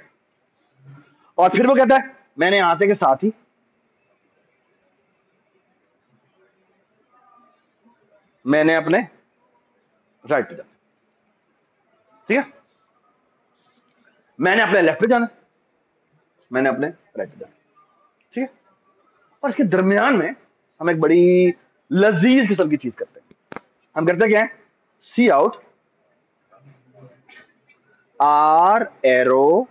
और फिर वो कहता है मैंने आते के साथ ही मैंने अपने राइट पे जाना है। ठीक है, मैंने अपने लेफ्ट पे जाना है, मैंने अपने राइट पे जाना है। ठीक है, और इसके दरमियान में हम एक बड़ी लजीज किस्म की चीज करते हैं। हम करते क्या है, सी आउट आर एरो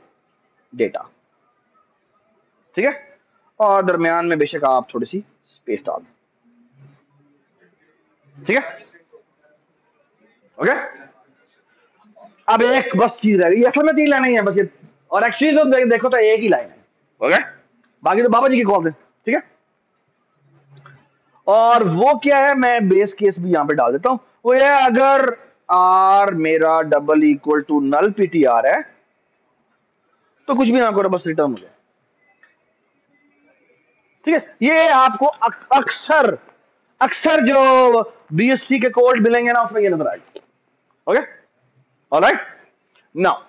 डेटा। ठीक है, और दरमियान में बेशक आप थोड़ी सी स्पेस डाल दें। ठीक है, ओके। अब एक बस चीज रह गई, असल में 3 लाइन ही है बस ये, और एक्चुअली तो देखो तो एक ही लाइन है। ओके, बाकी तो बाबा जी की कॉल है। ठीक है, और वो क्या है, मैं बेस केस भी यहां पे डाल देता हूं। वो ये अगर आर मेरा double equal to null PTR है तो कुछ भी ना करो, बस रिटर्न हो जाए। ठीक है, ये आपको अक्सर अक्सर जो बीएससी के कोड मिलेंगे ना उसमें ये नजर आएगा। Okay, alright. Now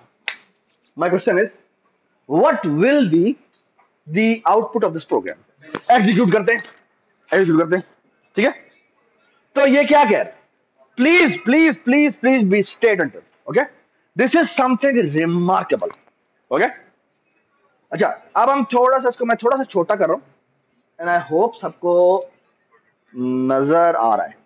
my question is what will be the output of this program. Execute करते हैं, एग्जीक्यूट करते हैं। ठीक है, तो ये क्या कह रहे हैं, please please please please be state until. Okay, this is something remarkable. Okay, अच्छा, अब हम थोड़ा सा इसको मैं थोड़ा सा छोटा कर रहा हूं एंड आई होप सबको नजर आ रहा है।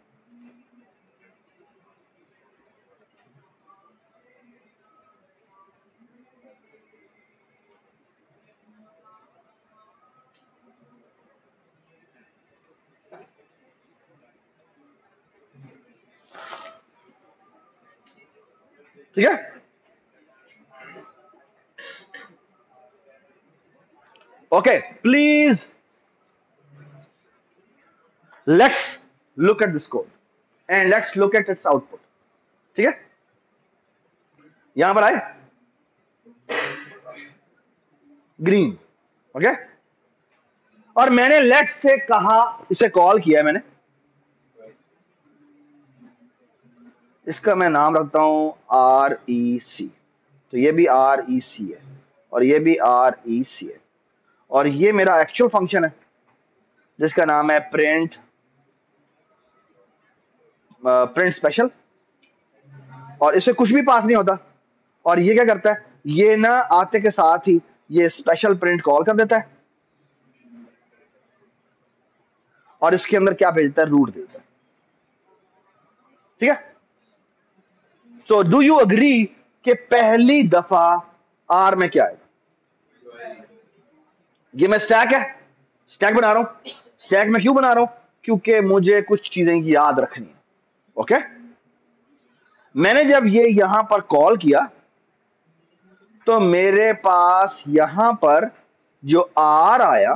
ठीक है, okay, please let's look at this code and let's look at its output. ठीक है, यहां पर आए ग्रीन। ओके, और मैंने लेट से कहा, इसे कॉल किया है मैंने, इसका मैं नाम रखता हूं आर ई सी। तो ये भी आर ई सी है और ये भी आर ई सी है, और ये मेरा एक्चुअल फंक्शन है जिसका नाम है प्रिंट प्रिंट स्पेशल, और इससे कुछ भी पास नहीं होता। और ये क्या करता है, ये ना आते के साथ ही ये स्पेशल प्रिंट कॉल कर देता है और इसके अंदर क्या भेजता है, रूट भेजता है। ठीक है, सो डू यू अग्री कि पहली दफा आर में क्या है, ये मैं स्टैक है, स्टैक बना रहा हूं। स्टैक में क्यों बना रहा हूं, क्योंकि मुझे कुछ चीजें की याद रखनी है। ओके, मैंने जब ये यहां पर कॉल किया तो मेरे पास यहां पर जो आर आया।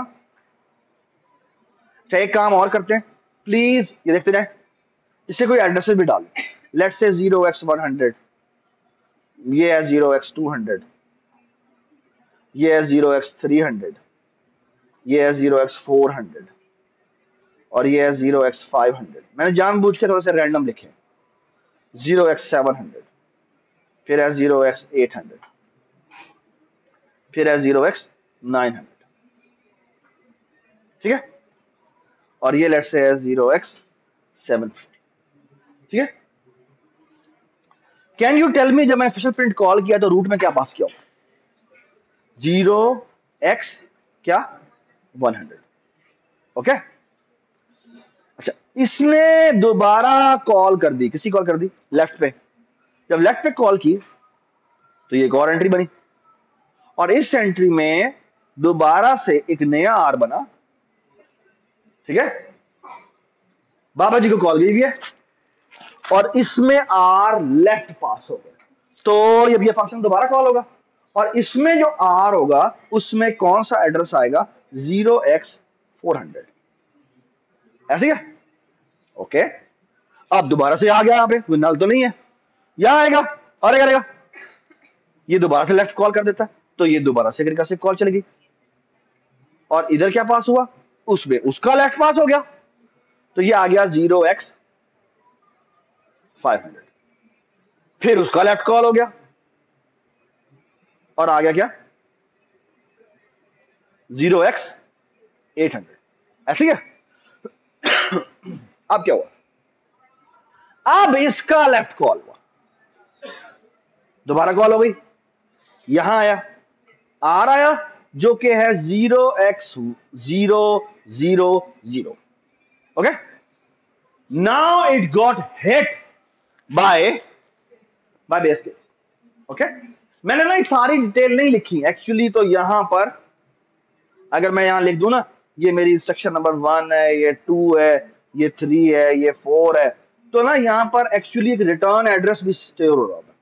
अच्छा, एक काम और करते हैं, प्लीज ये देखते जाए, इसे कोई एड्रेसेस भी डाल, लेट से 0x100, ये है 0x200, ये है 0x300, ये है 0x400 और ये है 0x500। मैंने जानबूझ के थोड़े से रैंडम लिखे, 0x700, फिर है 0x800, फिर है 0x900। ठीक है, और ये लेट से है 0x750। ठीक है, कैन यू टेल मी जब मैं स्पेशल प्रिंट कॉल किया तो रूट में क्या पास किया, 0x क्या 100। ओके, अच्छा, इसने दोबारा कॉल कर दी, किसी कॉल कर दी लेफ्ट पे। जब लेफ्ट पे कॉल की तो ये एक और एंट्री बनी, और इस एंट्री में दोबारा से एक नया आर बना। ठीक है, बाबा जी को कॉल गई भी है और इसमें आर लेफ्ट पास हो गया, तो जब ये फंक्शन दोबारा कॉल होगा और इसमें जो आर होगा उसमें कौन सा एड्रेस आएगा, 0x400। ऐसे क्या, ओके। अब दोबारा से आ गया, यहाँ पे कोई नल तो नहीं है, यहां आएगा और क्या करेगा, ये दोबारा से लेफ्ट कॉल कर देता है, तो ये दोबारा से रिकर्सिव कॉल चलेगी। और इधर क्या पास हुआ, उसमें उसका लेफ्ट पास हो गया, तो ये आ गया 0x500। फिर उसका लेफ्ट कॉल हो गया और आ गया क्या 0x800। ऐसे क्या, अब क्या हुआ, अब इसका लेफ्ट कॉल हुआ, दोबारा कॉल हो गई, यहां आया, आर आया जो कि है 0x000। Okay, now it got hit by base case. Okay, मैंने ना ये सारी डिटेल नहीं लिखी एक्चुअली, तो यहां पर अगर मैं यहां लिख दूं ना, ये मेरी इंस्ट्रक्शन नंबर 1 है, ये 2 है, ये 3 है, ये 4 है, तो ना यहां पर एक्चुअली एक रिटर्न एड्रेस भी स्टोर हो रहा होगा।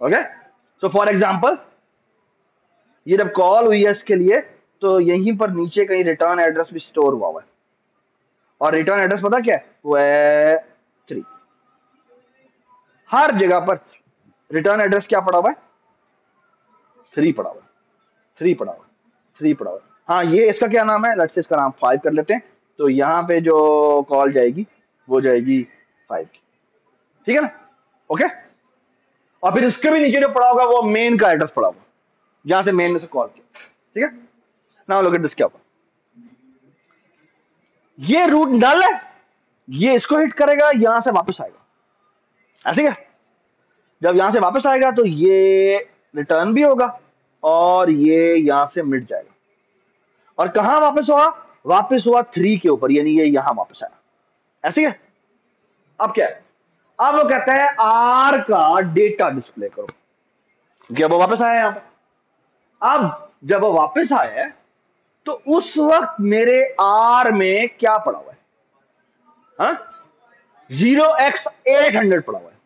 ओके, सो फॉर एग्जांपल ये जब कॉल हुई है इसके लिए, तो यहीं पर नीचे कहीं रिटर्न एड्रेस भी स्टोर हुआ है, और रिटर्न एड्रेस पता क्या है, वो है 3। हर जगह पर रिटर्न एड्रेस क्या पड़ा हुआ है, 3 पड़ा हुआ है, 3 पड़ा हुआ है, 3 पड़ा हुआ है। हाँ, ये इसका क्या नाम है, लेट्स से इसका नाम 5 कर लेते हैं, तो यहाँ पे जो कॉल जाएगी वो जाएगी 5 की, ठीक है ना। ओके, और फिर इसके भी नीचे जो पड़ा होगा वो मेन का एड्रेस पड़ा होगा, जहां से मेन में से कॉल किया, ठीक है। नाउ लुक एट दिस, क्या होगा, ये रूट नल है, ये इसको हिट करेगा, यहां से वापस आएगा, ऐसे क्या, जब यहां से वापस आएगा तो ये रिटर्न भी होगा और ये यहां से मिट जाएगा, और कहां वापस हुआ, वापस हुआ 3 के ऊपर, यानी ये यहां वापस आया, ऐसे क्या। अब क्या है, अब वो कहता है आर का डेटा डिस्प्ले करो, क्योंकि अब वो वापस आया यहां पर। अब जब वो वापस आया है तो उस वक्त मेरे आर में क्या पड़ा हुआ है, हाँ, 0x800 पड़ा हुआ है,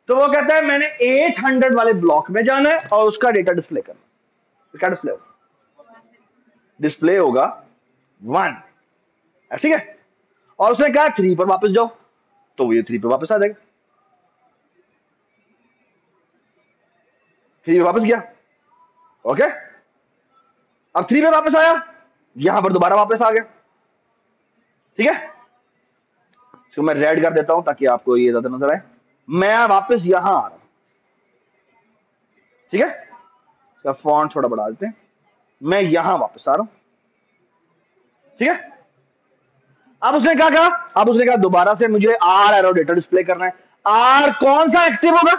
तो वो कहता है मैंने 800 वाले ब्लॉक में जाना है और उसका डेटा डिस्प्ले करना है। तो क्या डिस्प्ले होगा, डिस्प्ले होगा 1, ऐसे क्या, और उसने कहा 3 पर वापस जाओ, तो ये 3 पर वापस आ जाएगा, 3 पे वापस गया। ओके, अब 3 पे वापस आया, यहां पर दोबारा वापस आ गया, ठीक है। इसको मैं रेड कर देता हूं ताकि आपको ये ज्यादा नजर आए, मैं वापस यहां आ रहा हूं, ठीक है, इसका फॉन्ट थोड़ा बढ़ा देते हैं, मैं यहां वापस आ रहा हूं, ठीक है। अब उसने क्या कहा, अब उसने कहा दोबारा से मुझे आर एरो डेटा डिस्प्ले करना है, आर कौन सा एक्टिव होगा,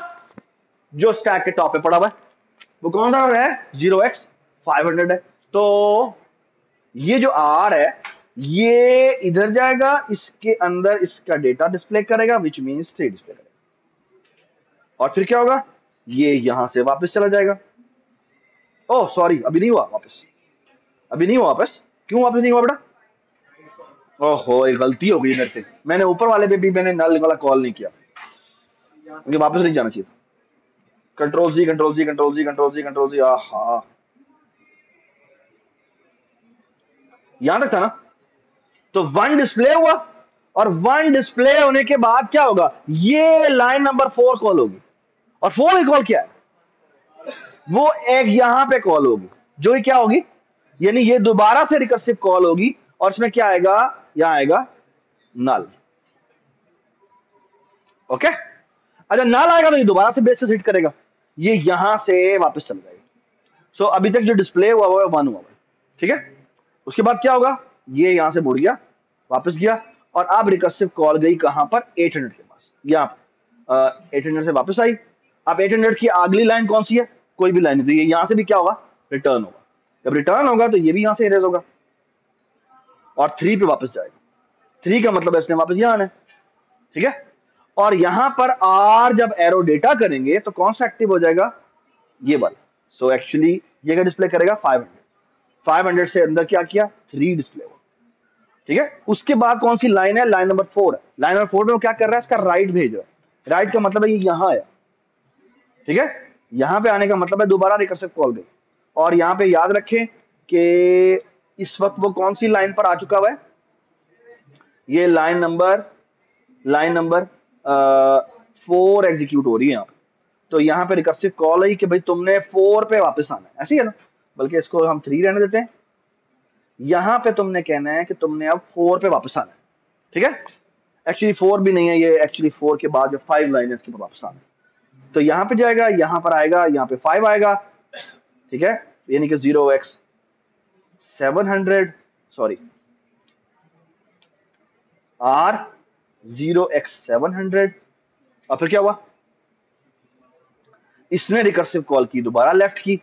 जो स्टैक के टॉप पे पड़ा हुआ है, वो कौन सा है, 0x500 है, तो ये जो आर है ये इधर जाएगा, इसके अंदर इसका डेटा डिस्प्ले करेगा, विच मीन्स 3 डिस्प्ले करेगा, और फिर क्या होगा, ये यहां से वापस चला जाएगा। ओह सॉरी, अभी नहीं हुआ वापस, अभी नहीं हुआ वापस, क्यों वापस नहीं हुआ बेटा, ओहो एक गलती हो गई मेरे से, मैंने ऊपर वाले पे भी मैंने नल वाला कॉल नहीं किया, मुझे वापस नहीं जाना चाहिए, कंट्रोल जी कंट्रोल जी कंट्रोल जी कंट्रोल जी कंट्रोल जी, आहा यहां तक था ना। तो 1 डिस्प्ले हुआ, और 1 डिस्प्ले होने के बाद क्या होगा, ये लाइन नंबर 4 कॉल होगी, और 4 की कॉल क्या है, वो एक यहां पे कॉल होगी, जो ही क्या होगी, यानी ये दोबारा से रिकर्सिव कॉल होगी, और इसमें क्या आएगा, यहां आएगा नल। ओके, अगर नल आएगा तो ये दोबारा से बेस से हिट करेगा, ये यहां से वापस चल जाएगा। सो अभी तक जो डिस्प्ले हुआ वो 1 हुआ है, ठीक है। उसके बाद क्या होगा, ये यहां से मुड़ गया, वापस गया, और अब रिकर्सिव कॉल गई कहां पर, 800 के पास, यहाँ 800 से वापस आई। अब 800 की अगली लाइन कौन सी है, कोई भी लाइन नहीं, तो ये यहां से भी क्या होगा, रिटर्न होगा, जब रिटर्न होगा तो ये भी यहां से इरेज होगा और 3 पे वापस जाएगा, 3 का मतलब इसने वापस यहां आना है, ठीक है। और यहां पर आर जब एरो डेटा करेंगे तो कौन सा एक्टिव हो जाएगा, ये वाला। सो एक्चुअली ये क्या डिस्प्ले करेगा, 500 से अंदर क्या किया, 3 डिस्प्ले हुआ, ठीक है। उसके बाद कौन सी लाइन है, लाइन नंबर 4 है, लाइन नंबर 4 में वो क्या कर रहा है, इसका राइट भेज रहा है, राइट का मतलब है ये यहां आया, ठीक है। यहां पे आने का मतलब है दोबारा रिकर्सिव कॉल गई, और यहां पे याद रखें कि इस वक्त वो कौन सी लाइन पर आ चुका हुआ है, ये लाइन नंबर 4 एग्जीक्यूट हो रही है यहाँ पे। तो यहाँ पे रिकर्सिव कॉल है कि भाई तुमने 4 पे वापस आना है, ऐसी है ना, बल्कि इसको हम 3 रहने देते हैं। यहाँ पे तुमने कहना है कि तुमने अब 4 पे वापस आना है, ठीक है। एक्चुअली 4 भी नहीं है ये, एक्चुअली 4 के बाद जो 5 लाइन है इसके ऊपर वापस आना है। तो यहाँ पे जाएगा, यहाँ पर आएगा, यहाँ पे 5 आएगा, ठीक है, यानी कि 0x700 सॉरी R 0x700। और फिर क्या हुआ, इसने रिकर्सिव कॉल की, दोबारा लेफ्ट की,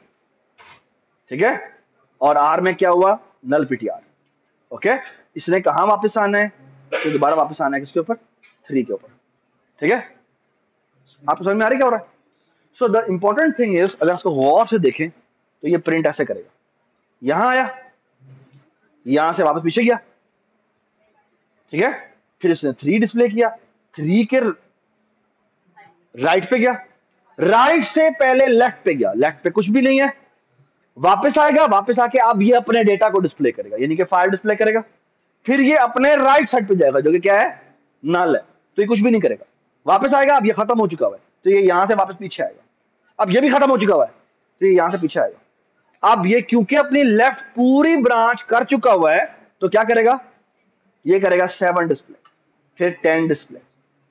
ठीक है। और R में क्या हुआ, नल पीटीआर, ओके। इसने कहा वापस आना है, तो दोबारा वापस आना है किसके ऊपर, 3 के ऊपर, ठीक है। आपको समझ में आ रही क्या हो रहा है। So the important thing is, अगर इसको गौर से देखें तो ये प्रिंट ऐसे करेगा, यहां आया, यहां से वापस पीछे गया, ठीक है। फिर इसने 3 डिस्प्ले किया, 3 के राइट पे गया, राइट से पहले लेफ्ट पे गया, लेफ्ट पे कुछ भी नहीं है, वापस आएगा, वापस आके अब ये अपने डेटा को डिस्प्ले करेगा, यानी कि 5 डिस्प्ले करेगा। फिर ये अपने राइट साइड पे जाएगा जो कि क्या है, नल है, तो ये कुछ भी नहीं करेगा। वापस आएगा, अब ये खत्म हो चुका हुआ है, तो ये यहां से वापस पीछे आएगा। अब ये भी खत्म हो चुका हुआ है, तो ये यहां से पीछे आएगा। अब ये क्योंकि अपनी लेफ्ट पूरी ब्रांच कर चुका हुआ है, तो क्या करेगा, ये करेगा 7 डिस्प्ले, फिर 10 डिस्प्ले,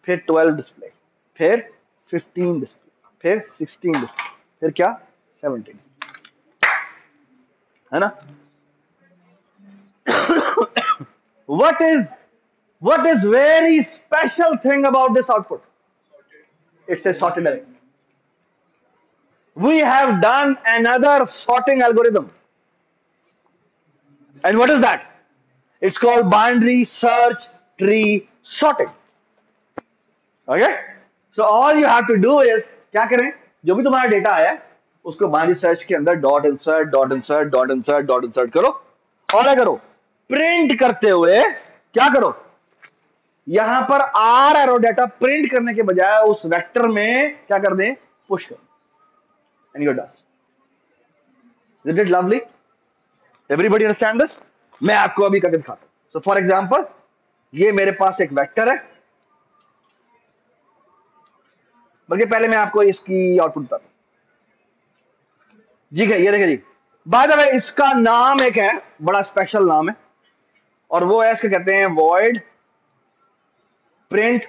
फिर 12 डिस्प्ले, फिर 15 डिस्प्ले, फिर 16 डिस्प्ले, फिर क्या, 17, है ना। what is what is very special thing about this output, it's a sorted array. We have done another sorting algorithm, and what is that, it's called binary search tree sorting, okay. So all you have to do is, क्या करें, जो भी तुम्हारा data आया है उसको binary search के अंदर dot insert dot insert dot insert dot insert करो, और क्या करो, प्रिंट करते हुए क्या करो, यहां पर आर एरो डाटा प्रिंट करने के बजाय उस वेक्टर में क्या कर दें, पुश कर, and you are done. Is it lovely, everybody understand this. मैं आपको अभी करके दिखाता हूं। सो फॉर एग्जांपल, ये मेरे पास एक वेक्टर है, बल्कि पहले मैं आपको इसकी आउटपुट बताता हूं। जी ये देखिए जी, बाय द वे इसका नाम एक है, बड़ा स्पेशल नाम है, और वो है, इसके कहते हैं void print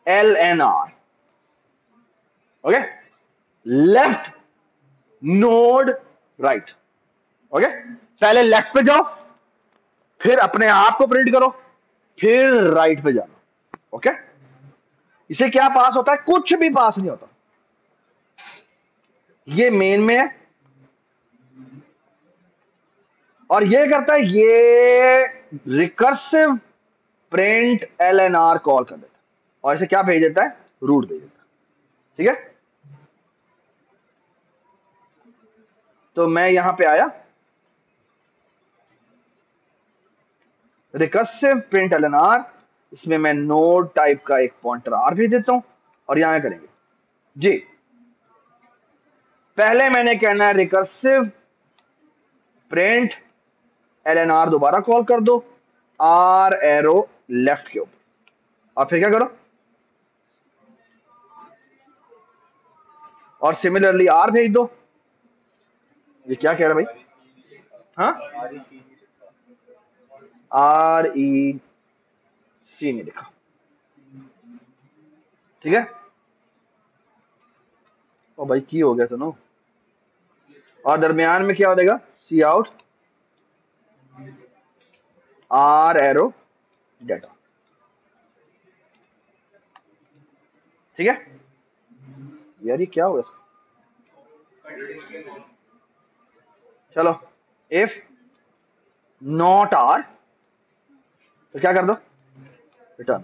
LNR, okay, left node right, okay. पहले लेफ्ट पे जाओ, फिर अपने आप को प्रिंट करो, फिर राइट पे जाना, ओके। इसे क्या पास होता है, कुछ भी पास नहीं होता। ये मेन में है, और ये करता है, ये रिकर्सिव प्रिंट LNR कॉल कर देता है, और इसे क्या भेज देता है, रूट भेज देता है, ठीक है। तो मैं यहां पे आया, रिकर्सिव प्रिंट LNR, इसमें मैं नोड टाइप का एक पॉइंटर R भेज देता हूं, और यहां करेंगे जी, पहले मैंने कहना है रिकर्सिव प्रिंट LNR, दोबारा कॉल कर दो, R एरो लेफ्ट के ऊपर, और फिर क्या करो, और सिमिलरली R भेज दो। ये क्या कह रहा है भाई, हाँ, REC नहीं लिखा, ठीक है। ओ भाई की हो गया सुनो, और दरमियान में क्या हो जाएगा, सी आउट R एरो डेटा, ठीक है। यार ये क्या होगा, चलो, इफ नॉट R तो क्या कर दो, रिटर्न,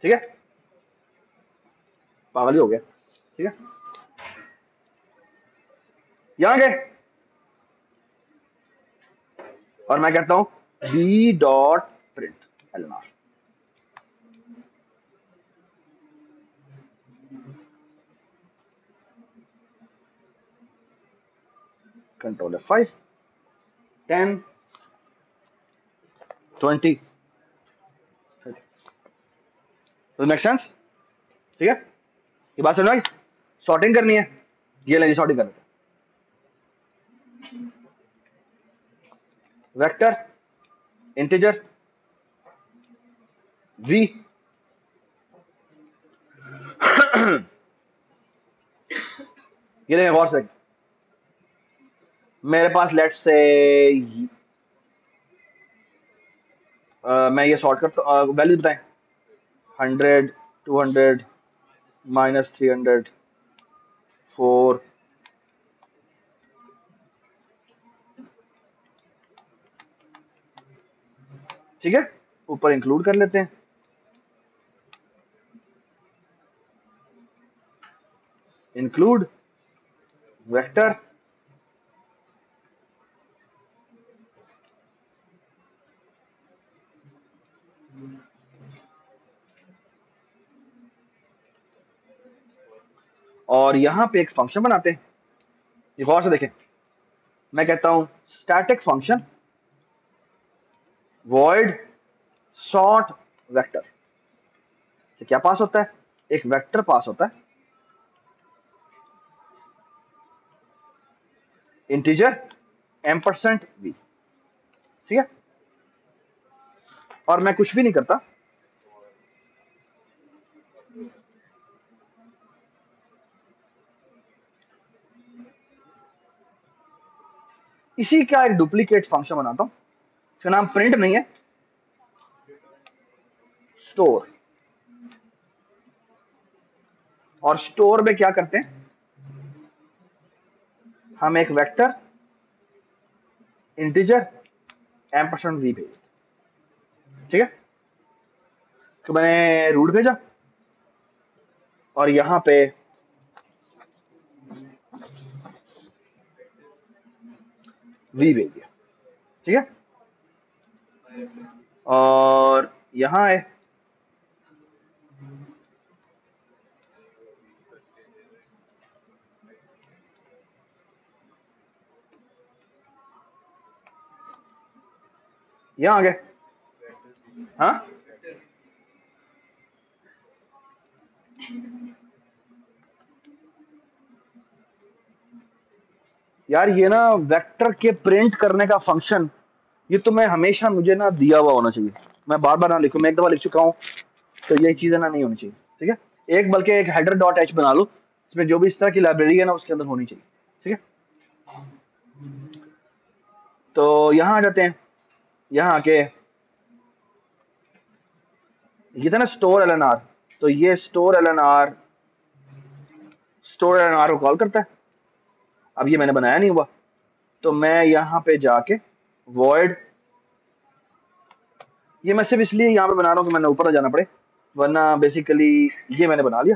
ठीक है। पागल ही हो गया, ठीक है। यहां गए, और मैं कहता हूं B dot print LNR, control F5, 10 20 तो मेक सेंस? ठीक है, ये बात समझ आई? सॉर्टिंग करनी है, ये लेंगे सॉर्टिंग करने का वेक्टर इंटीजर v ये लेंगे गौर से। मेरे पास लेट्स से मैं ये सॉर्ट करता वैल्यू बताएं 100 200 -300 4 ठीक है, ऊपर इंक्लूड कर लेते हैं। इंक्लूड वेक्टर और यहां पे एक फंक्शन बनाते हैं, ये गौर से देखें। मैं कहता हूं static function void sort vector से क्या पास होता है, एक वेक्टर पास होता है इंटीजर %v, ठीक है, और मैं कुछ भी नहीं करता, इसी का एक डुप्लीकेट फंक्शन बनाता हूं, इसका नाम प्रिंट नहीं है, स्टोर। और स्टोर में क्या करते हैं, हम एक वेक्टर इंटीजर %v भेजते, ठीक है। तो मैंने रूट भेजा और यहां पे v भेज दिया, ठीक है। और यहां है यहां आ गए, हाँ यार ये ना वेक्टर के प्रिंट करने का फंक्शन, ये तो मैं हमेशा मुझे ना दिया हुआ होना चाहिए, मैं बार बार ना लिखूं, मैं एक दफा लिख चुका हूं तो ये चीजें ना नहीं होनी चाहिए, ठीक है। एक बल्कि एक हेडर डॉट एच बना लो, इसमें जो भी इस तरह की लाइब्रेरी है ना उसके अंदर होनी चाहिए, ठीक है। तो यहां आ जाते हैं, यहां आके ये था ना स्टोर LNR, तो ये स्टोर LNR को कॉल करता है। अब ये मैंने बनाया नहीं हुआ, तो मैं यहां पे जाके वॉइड, ये मैं सिर्फ इसलिए यहां पे बना रहा हूं कि मैंने ऊपर ना जाना पड़े, वरना बेसिकली ये मैंने बना लिया।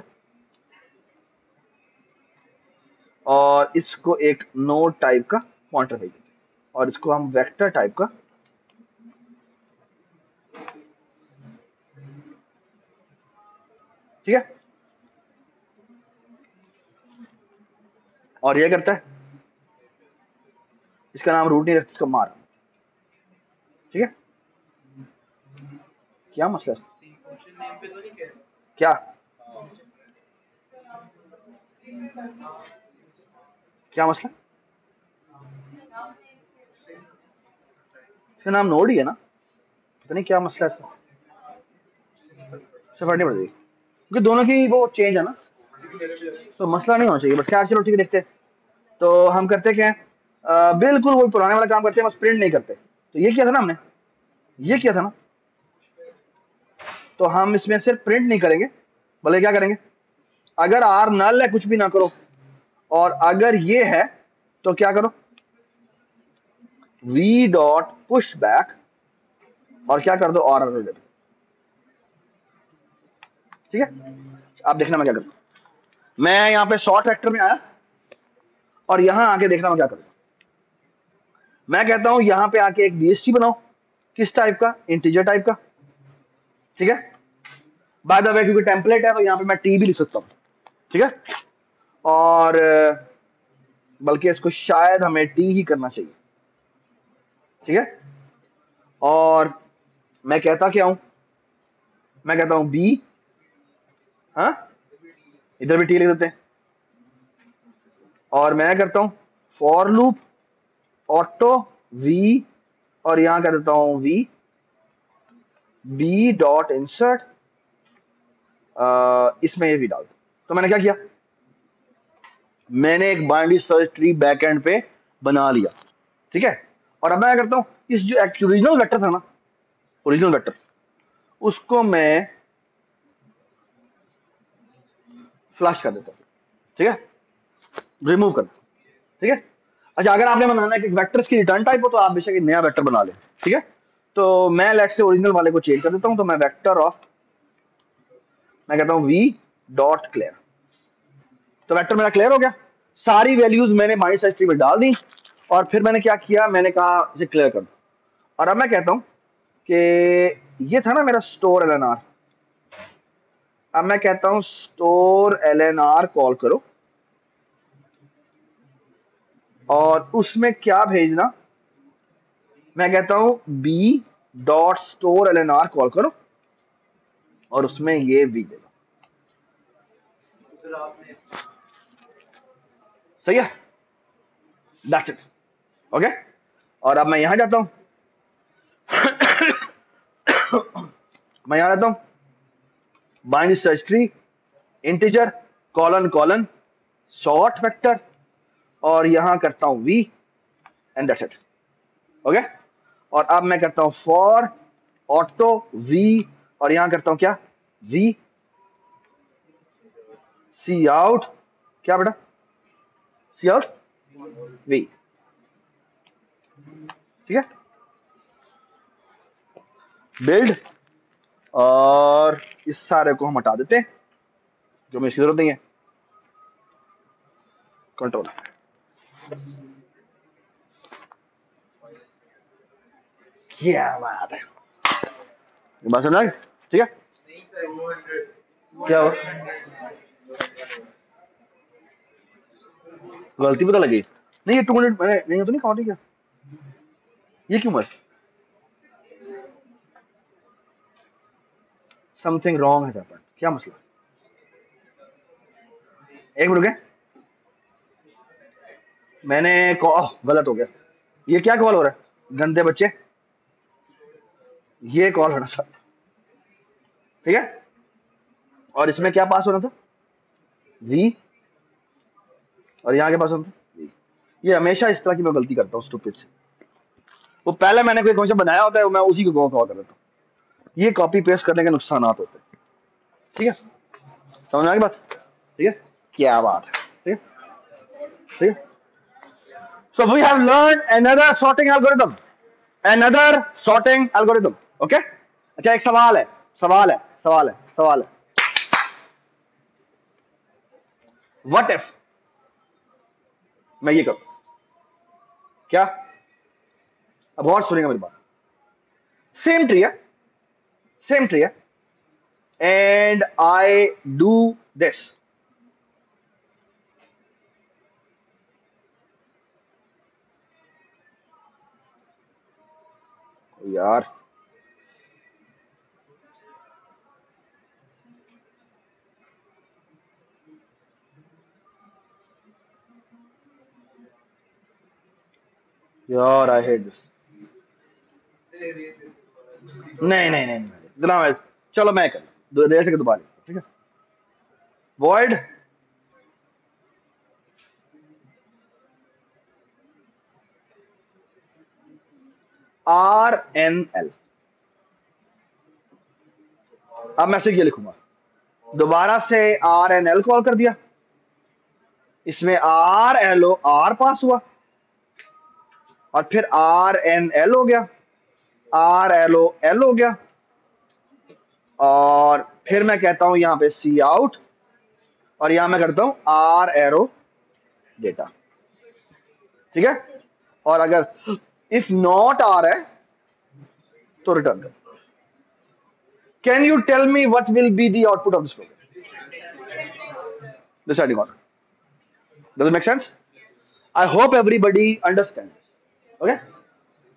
और इसको एक नोड टाइप का पॉइंटर भेज देते, और इसको हम वेक्टर टाइप का, ठीक है। और ये करता है, इसका नाम रूट नहीं रखता, इसको मार, ठीक है। क्या मसला है, क्या क्या मसला, इसका नाम नोड ही है ना, पता नहीं क्या मसला है, इससे फर्क नहीं पड़ेगी क्योंकि दोनों की वो चेंज है ना, तो मसला नहीं होना चाहिए, बट क्या, चलो ठीक है देखते हैं। तो हम करते क्या है, बिल्कुल वो पुराने वाला काम करते हैं, बस प्रिंट नहीं करते। तो ये किया था ना हमने, ये किया था ना, तो हम इसमें सिर्फ प्रिंट नहीं करेंगे, भले क्या करेंगे, अगर आर नल है कुछ भी ना करो, और अगर ये है तो क्या करो, v डॉट पुश बैक और क्या कर दो, और दे दो, ठीक है। आप देखना मैं क्या करूँ, मैं यहाँ पे शॉर्ट वेक्टर में आया और यहां आके देखना मैं क्या करूँ। मैं कहता हूं यहां पे आके एक डीएसटी बनाओ, किस टाइप का, इंटीजर टाइप का, ठीक है। बाय द वे क्योंकि टेम्पलेट है तो यहां पे मैं टी भी लिख सकता हूं, ठीक है। और बल्कि इसको शायद हमें टी ही करना चाहिए, ठीक है, और मैं कहता क्या हूं, मैं कहता हूं बी, हाँ इधर भी टी लिख देते हैं, और मैं करता हूं फॉर लूप ऑटो वी, और यहां कर देता हूं वी बी डॉट इंसर्ट, इसमें ये भी डाल दो। तो मैंने क्या किया, मैंने एक बाइनरी सर्च ट्री बैकएंड पे बना लिया, ठीक है। और अब मैं क्या करता हूं, इस जो ओरिजिनल वेक्टर था ना, ओरिजिनल वेक्टर, उसको मैं फ्लश कर देता हूं, ठीक है, रिमूव कर, ठीक है। अच्छा, अगर आपने बनाना है कि वेक्टर्स की रिटर्न टाइप हो तो आप बेशक एक नया वेक्टर बना लें, ठीक है। तो मैं लेट से ओरिजिनल वाले को चेंज कर देता हूं, तो मैं वेक्टर ऑफ, मैं कहता हूं वी डॉट क्लियर, तो वेक्टर मेरा क्लियर हो गया, सारी वैल्यूज मैंने बाइनरी सर्च ट्री में डाल दी, और फिर मैंने क्या किया, मैंने कहा इसे क्लियर कर दो, और अब मैं कहता हूं कि ये था ना मेरा स्टोर एलएनआर, अब मैं कहता हूं स्टोर एलएनआर कॉल करो, और उसमें क्या भेजना, मैं कहता हूं बी डॉट स्टोर एलएनआर कॉल करो, और उसमें ये भी देगा, सही है, दैट्स इट, ओके। और अब मैं यहां जाता हूं, मैं यहां जाता हूं binary search tree integer colon colon short vector, और यहां करता हूं V and that's it, okay. और अब मैं करता हूं फॉर ऑटो वी, और यहां करता हूं क्या, वी सी आउट, क्या बेटा, सी आउट वी, ठीक है, बिल्ड, और इस सारे को हम हटा देते हैं जो मैं इसकी जरूरत नहीं है, कंट्रोल, क्या बात है, ये बात समझ आ गई? ठीक है, क्या हो, गलती पता लगी, नहीं ये 200 मैंने नहीं तो नहीं काउंट किया, ये क्यों मत, समथिंग रॉन्ग है, क्या मसला, एक मिनट रुके, मैंने गलत हो गया, ये क्या कॉल हो रहा है गंदे बच्चे, ये कॉल होना था, ठीक है, और इसमें क्या पास होना था, वी, और यहाँ के पास होना था वी, ये हमेशा इस तरह की मैं गलती करता हूँ स्टूपिड से, वो पहले मैंने कोई फंक्शन बनाया होता है, मैं उसी को कॉल कर देता हूँ, ये कॉपी पेस्ट करने के नुकसान होते हैं, ठीक है, समझ आ गई बात, ठीक है, क्या बात है, ठीक है, ठीक है। So we have learned another sorting algorithm, another sorting algorithm, okay? अच्छा, एक सवाल है, सवाल है, सवाल है, सवाल है, what if मैं ये करूं, क्या, अब और सुनेगा मेरी बात, सेम ट्री है, सेम ट्री है, एंड आई डू दिस, यार यार आई हेट दिस, नहीं नहीं नहीं नहीं, चलो मैं कर देर से दोबारा, ठीक है, void RNL, अब मैं सिर्फ ये लिखूंगा, दोबारा से RNL कॉल कर दिया, इसमें RLO R पास हुआ, और फिर RNL हो गया, RLO L हो गया, और फिर मैं कहता हूं यहां पे सी आउट, और यहां मैं करता हूं R एरो डेटा, ठीक है, और अगर इफ नॉट R है तो रिटर्न कर, can you tell me what will be the output of this program, deciding order, does it make sense, I hope everybody understand, okay,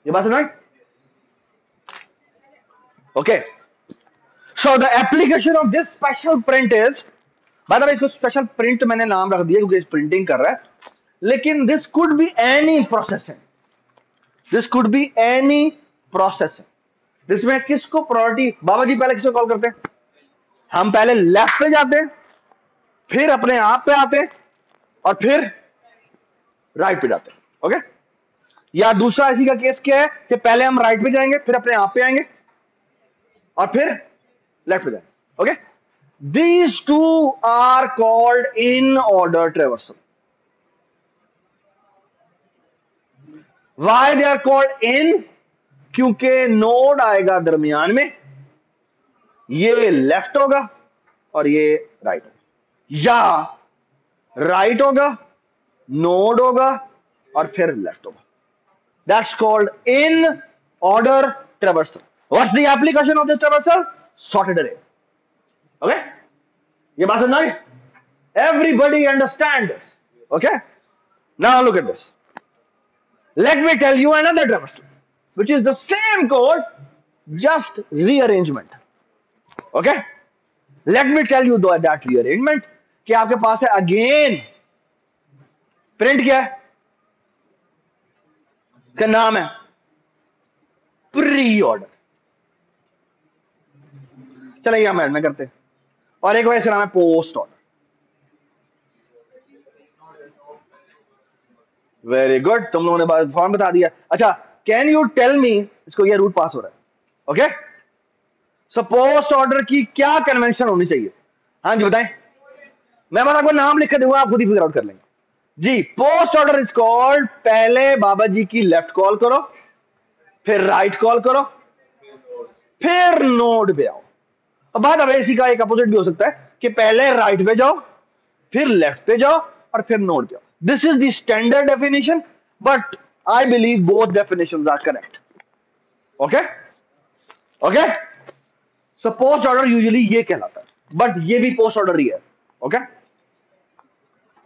ये बात सुना? Okay, so the application of this special print is, by the way इसको special print मैंने नाम रख दिया क्योंकि printing कर रहा है, लेकिन this could be any processing, this could be any processing. इसमें किसको प्रायोरिटी, बाबा जी पहले किसको कॉल करते हैं? हम पहले लेफ्ट पे जाते हैं, फिर अपने आप पे आते हैं, और फिर राइट पे जाते हैं। ओके, या दूसरा इसी का केस क्या है कि पहले हम राइट पे जाएंगे, फिर अपने आप पे आएंगे, और फिर लेफ्ट पे जाएंगे। Okay, these two are called in order traversal. Why they are called in? क्योंकि नोड आएगा दरमियान में, ये लेफ्ट होगा और ये राइट होगा, या राइट होगा, नोड होगा, और फिर लेफ्ट होगा। That's called in order traversal. What's the application of this traversal? Sorted array. Okay, ये बात समझ आई? Everybody understand this? Okay, now look at this. Let me tell you another traversal, which is the same code, just rearrangement. Okay? Let me tell you that rearrangement कि आपके पास है again print, क्या है का नाम है? Pre order. चलिए हम ऐड में करते हैं, और एक बार इसका नाम है पोस्ट ऑर्डर। वेरी गुड, तुम लोगों ने फॉर्म बता दिया। अच्छा, कैन यू टेल मी, इसको ये रूट पास हो रहा है। ओके, सो पोस्ट ऑर्डर की क्या कन्वेंशन होनी चाहिए? हाँ जी बताएं, मैं बस आपको नाम लिख के दूंगा, आप खुद ही फिगर आउट कर लेंगे जी। पोस्ट ऑर्डर इज कॉल्ड, पहले बाबा जी की लेफ्ट कॉल करो, फिर राइट कॉल करो, फिर नोड पे आओ। अब बात अब इसी का एक अपोजिट भी हो सकता है कि पहले राइट पे जाओ, फिर लेफ्ट पे जाओ, और फिर नोड पे आओ। This is the standard definition, but I believe both definitions are correct. Okay okay, so post order usually ये कहलाता है, बट ये भी पोस्ट ऑर्डर ही है। Okay,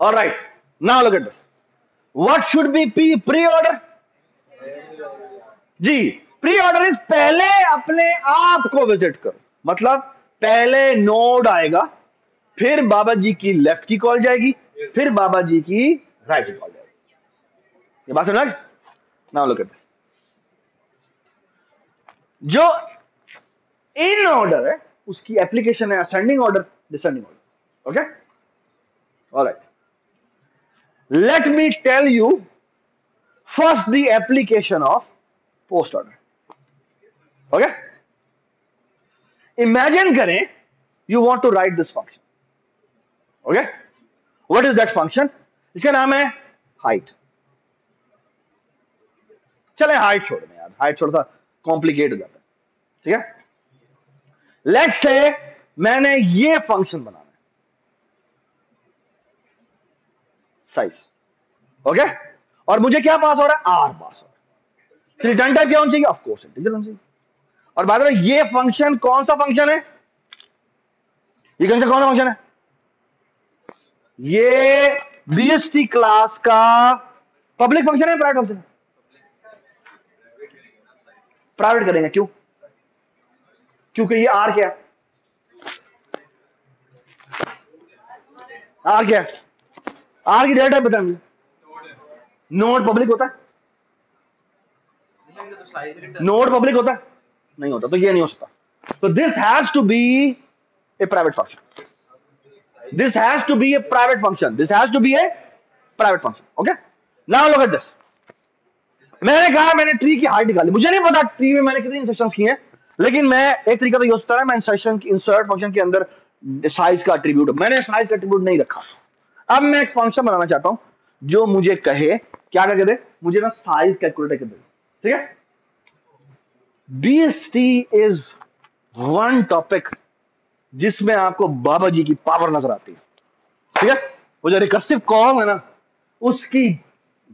alright, now look at this. What should be pre order? जी, pre order is पहले अपने आप को विजिट करो, मतलब पहले नोड आएगा, फिर बाबा जी की लेफ्ट की कॉल जाएगी, फिर बाबा जी की राइट की कॉल जाएगी। ये बात समझ? Now look at this. जो इन ऑर्डर है उसकी एप्लीकेशन है ascending order, descending order. Okay, alright, let me tell you first the application of post order. Okay, imagine करें you want to write this function. Okay, what is that function? इसका नाम है height. चले height छोड़ दें यार, height थोड़ा सा कॉम्प्लिकेट हो जाता है। ठीक है, लेट्स से मैंने ये फंक्शन बनाना है, साइज। ओके, और मुझे क्या पास हो रहा है? आर पास हो रहा है। रिटर्न टाइप क्या होना चाहिए? ऑफ कोर्स इंटीजर होना चाहिए। और बाद में ये फंक्शन कौन सा फंक्शन है? ये कौन सा फंक्शन है? ये बीएसटी क्लास का पब्लिक फंक्शन है, प्राइवेट फंक्शन है? प्राइवेट करेंगे, क्यों? क्योंकि ये आर क्या है? आर क्या है? आर की डेटा टाइप बताएं मुझे। नोड पब्लिक होता है? नोड पब्लिक होता है? नहीं होता, तो ये नहीं हो सकता। तो this has to be a private function, this has to be a private function, this has to be a private function. Okay, now look at this. मैंने कहा मैंने ट्री की हाइट निकाली, मुझे नहीं पता ट्री में मैंने कितनी इंस्ट्रक्शंस की हैं, लेकिन मैं एक तरीका तो ये होता है, मैं इंसर्ट फंक्शन के अंदर साइज का एट्रीब्यूट, मैंने साइज का एट्रीब्यूट नहीं रखा। अब मैं एक फंक्शन बनाना चाहता हूं जो मुझे कहे, क्या करके दे? मुझे ना साइज कैलकुलेट करके दे। ठीक है, बीएसटी इज वन टॉपिक जिसमें आपको बाबा जी की पावर नजर आती है। ठीक है, वो जो रिकर्सिव कॉल है ना, उसकी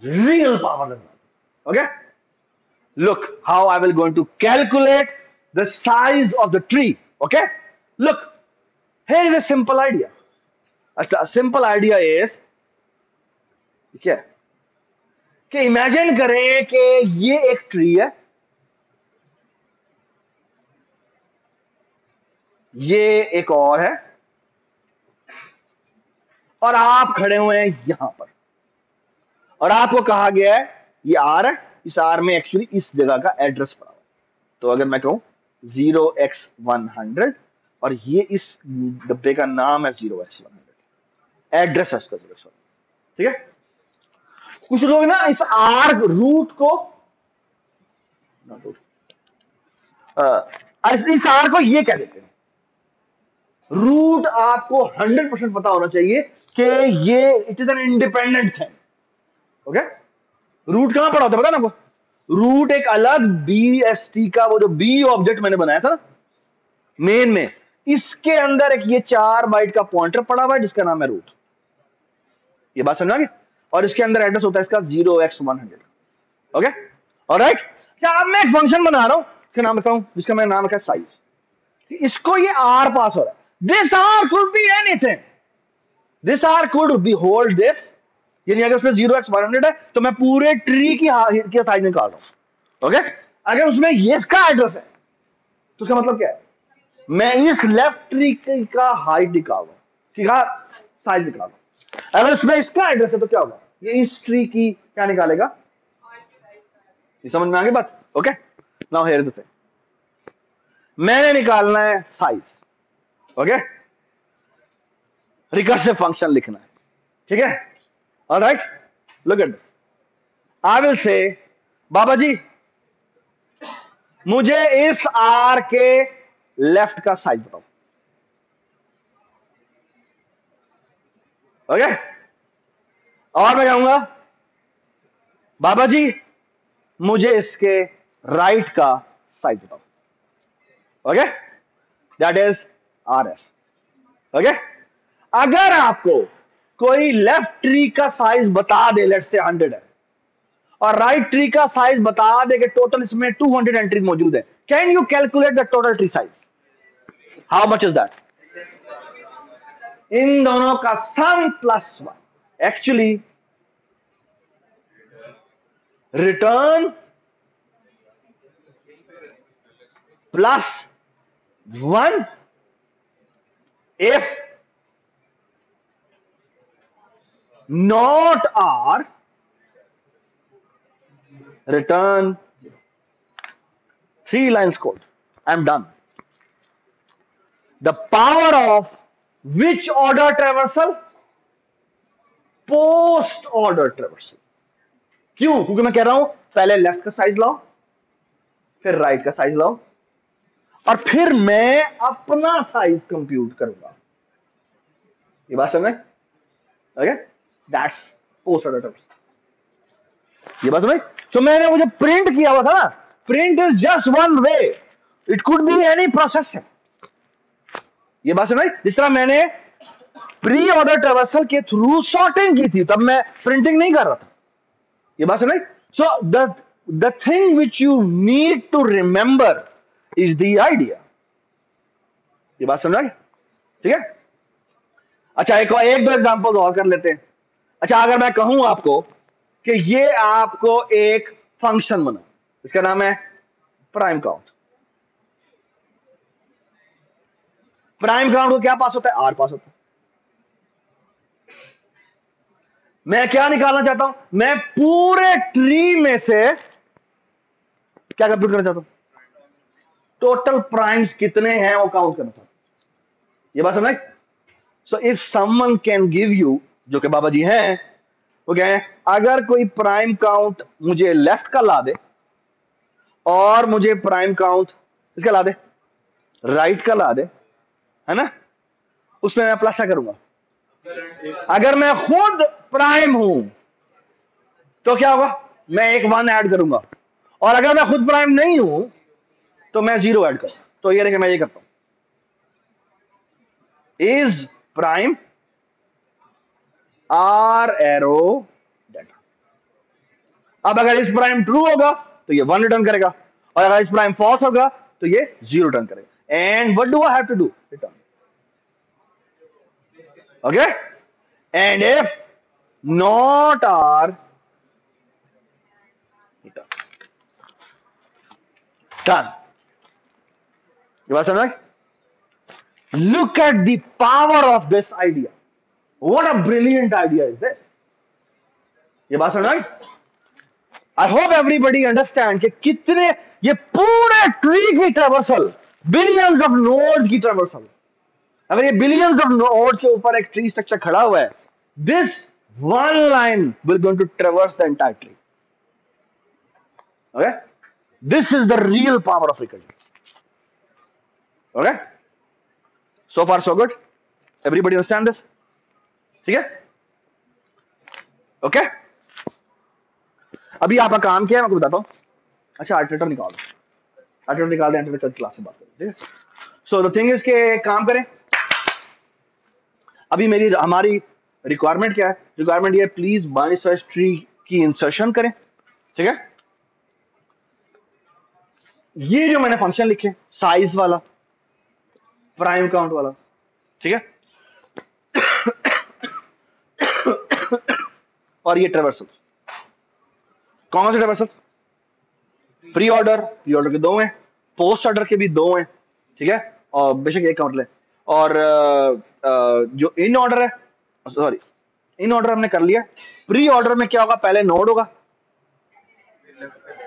रियल पावर नजर आती है। Okay, look how I will going to calculate the size of the tree. Okay, look, here is a simple idea. A simple idea is, क्या? कि इमेजिन करें कि ये एक ट्री है, ये एक और है, और आप खड़े हुए हैं यहां पर, और आपको कहा गया है ये आर है, इस आर में एक्चुअली इस जगह का एड्रेस पड़ा हुआ है। तो अगर मैं कहूं 0x100 और ये इस डब्बे का नाम है 0x100, एड्रेस है उसका 0x100, ठीक है। कुछ लोग ना इस आर रूट को इस आर को ये कह देते हैं। रूट आपको 100% पता होना चाहिए कि ये it is an independent thing, okay. Root कहां पड़ा होता है पता ना आपको? रूट एक अलग BST का, वो जो बी ऑब्जेक्ट मैंने बनाया था मेन में, इसके अंदर एक ये 4 बाइट का पॉइंटर पड़ा हुआ है जिसका नाम है रूट। ये बात समझ आ गई? और इसके अंदर एड्रेस होता है इसका 0x100, ओके। ऑलराइट, अब मैं एक फंक्शन बना रहा हूं, इसका नाम बताऊं, जिसका मैंने नाम रखा है साइज। इसको ये आर पास हो रहा है, this R could be anything, this R could be hold this, यानी अगर उसमें 0x100 है तो मैं पूरे ट्री की साइज निकाल रहा हूं, ओके। अगर उसमें ये इसका एड्रेस है तो उसका मतलब क्या है? मैं इस लेफ्ट ट्री का हाइट निकाल रहा हूं, ठीक है, साइज निकाल रहा हूं। अगर उसमें इसका एड्रेस है तो क्या होगा? ये इस ट्री की क्या निकालेगा? ये समझ में आ गई बात? Okay, now here is the thing, मैंने निकालना है साइज, ओके। रिकर्सिव फंक्शन लिखना है, ठीक है। Alright, look at this, I will say baba जी मुझे इस आर के लेफ्ट का साइज बताओ, ओके। और मैं कहूंगा बाबा जी मुझे इसके राइट का साइज बताओ, okay. That is RS, okay. अगर आपको कोई लेफ्ट ट्री का साइज बता दे, लेट्स से 100 है, और राइट ट्री का साइज बता दे कि टोटल इसमें 200 एंट्रीज मौजूद है, can you calculate the total tree size? How much is that? इन दोनों का sum +1, actually return +1 if not R, return 3 lines code. I'm done. The power of which order traversal? Post order traversal. क्यों? क्योंकि मैं कह रहा हूं पहले लेफ्ट का साइज लाओ, फिर राइट का साइज लाओ, और फिर मैं अपना साइज कंप्यूट करूंगा। ये बात समझ? Okay, that's post order transfer. ये बात समझ? तो मैंने वो जो प्रिंट किया हुआ था ना, print is just one way, it could be any process. ये बात समझ? जिस तरह मैंने प्री ऑर्डर ट्रांसफर के थ्रू सॉर्टिंग की थी, तब मैं प्रिंटिंग नहीं कर रहा था। ये बात समझ? So the thing which you need to remember is the idea. ये बात समझ? ठीक है। अच्छा, एक दो एग्जांपल और कर लेते हैं। अच्छा, अगर मैं कहूं आपको कि ये आपको एक फंक्शन बना, इसका नाम है प्राइम काउंट। प्राइम काउंट को क्या पास होता है? आर पास होता है। मैं क्या निकालना चाहता हूं? मैं पूरे ट्री में से क्या कंप्यूट करना चाहता हूं? टोटल प्राइम्स कितने हैं वो काउंट करना चाहता हूं। ये बात समझ? So if someone can give you, जो कि बाबा जी हैं, वो क्या है, अगर कोई प्राइम काउंट मुझे लेफ्ट का ला दे और मुझे प्राइम काउंट इसका ला दे, राइट का ला दे, है ना, उसमें मैं प्लस क्या करूंगा? अगर मैं खुद प्राइम हूं तो क्या होगा? मैं एक 1 ऐड करूंगा, और अगर मैं खुद प्राइम नहीं हूं तो मैं 0 ऐड करूंगा। तो ये देखिए, मैं ये करता हूं, is prime R arrow data. अब अगर इस प्राइम ट्रू होगा तो ये 1 रिटर्न करेगा, और अगर इस प्राइम फॉल्स होगा तो ये 0 रिटर्न करेगा। And what do I have to do? Return, okay. And if not R, Done. You want something? Look at the power of this idea. What a brilliant idea is this? ये बात समझ आई? I hope everybody understand कि कितने ये पूरे tree की traversal, billions of nodes की traversal, अगर ये बिलियंस ऑफ नोड्स के ऊपर एक ट्री स्ट्रक्चर खड़ा हुआ है, this one line will going to traverse the entire tree. Okay? This is the real power of recursion. Okay? So far so good. Everybody understand this? ठीक है? Okay? अभी आपका काम क्या है मैं आपको बताता हूँ. अच्छा अल्टरनेटर निकाल दो. अल्टरनेटर निकाल दें, अल्टरनेटर क्लास से बात करें. ठीक है? सो द थिंग इज के काम करें. अभी हमारी रिक्वायरमेंट क्या है? रिक्वायरमेंट ये प्लीज बाइनरी सर्च ट्री की इंसर्शन करें. ठीक है? ये जो मैंने फंक्शन लिखे साइज वाला, प्राइम काउंट वाला, ठीक है, और ये ट्रेवर्सल. कौन से ट्रेवर्सल? प्री ऑर्डर के 2 हैं, पोस्ट ऑर्डर के भी 2 हैं. ठीक है, और बेशक एक काउंट ले. और जो इन ऑर्डर है, सॉरी इन ऑर्डर हमने कर लिया. प्री ऑर्डर में क्या होगा? पहले नोड होगा,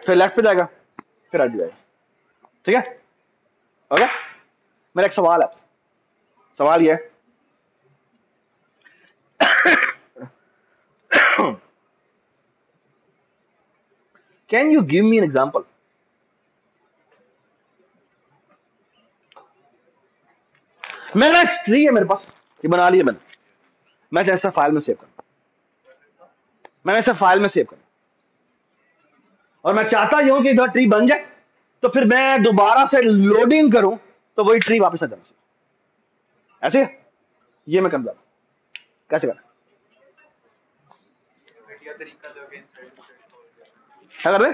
फिर लेफ्ट पे जाएगा, फिर राइट जाएगा. ठीक है? ओके. मेरा एक सवाल है. सवाल ये है, can you give me an example? मेरा ट्री है मेरे पास, ये बना लिया मैंने. मैं ऐसा फाइल में सेव करना, और मैं चाहता ही हूं कि इधर ट्री बन जाए, तो फिर मैं दोबारा से लोडिंग करूं तो वही ट्री वापस आ जाना चाहिए. ऐसे ये मैं करना. कैसे करना? क्या कर रहे?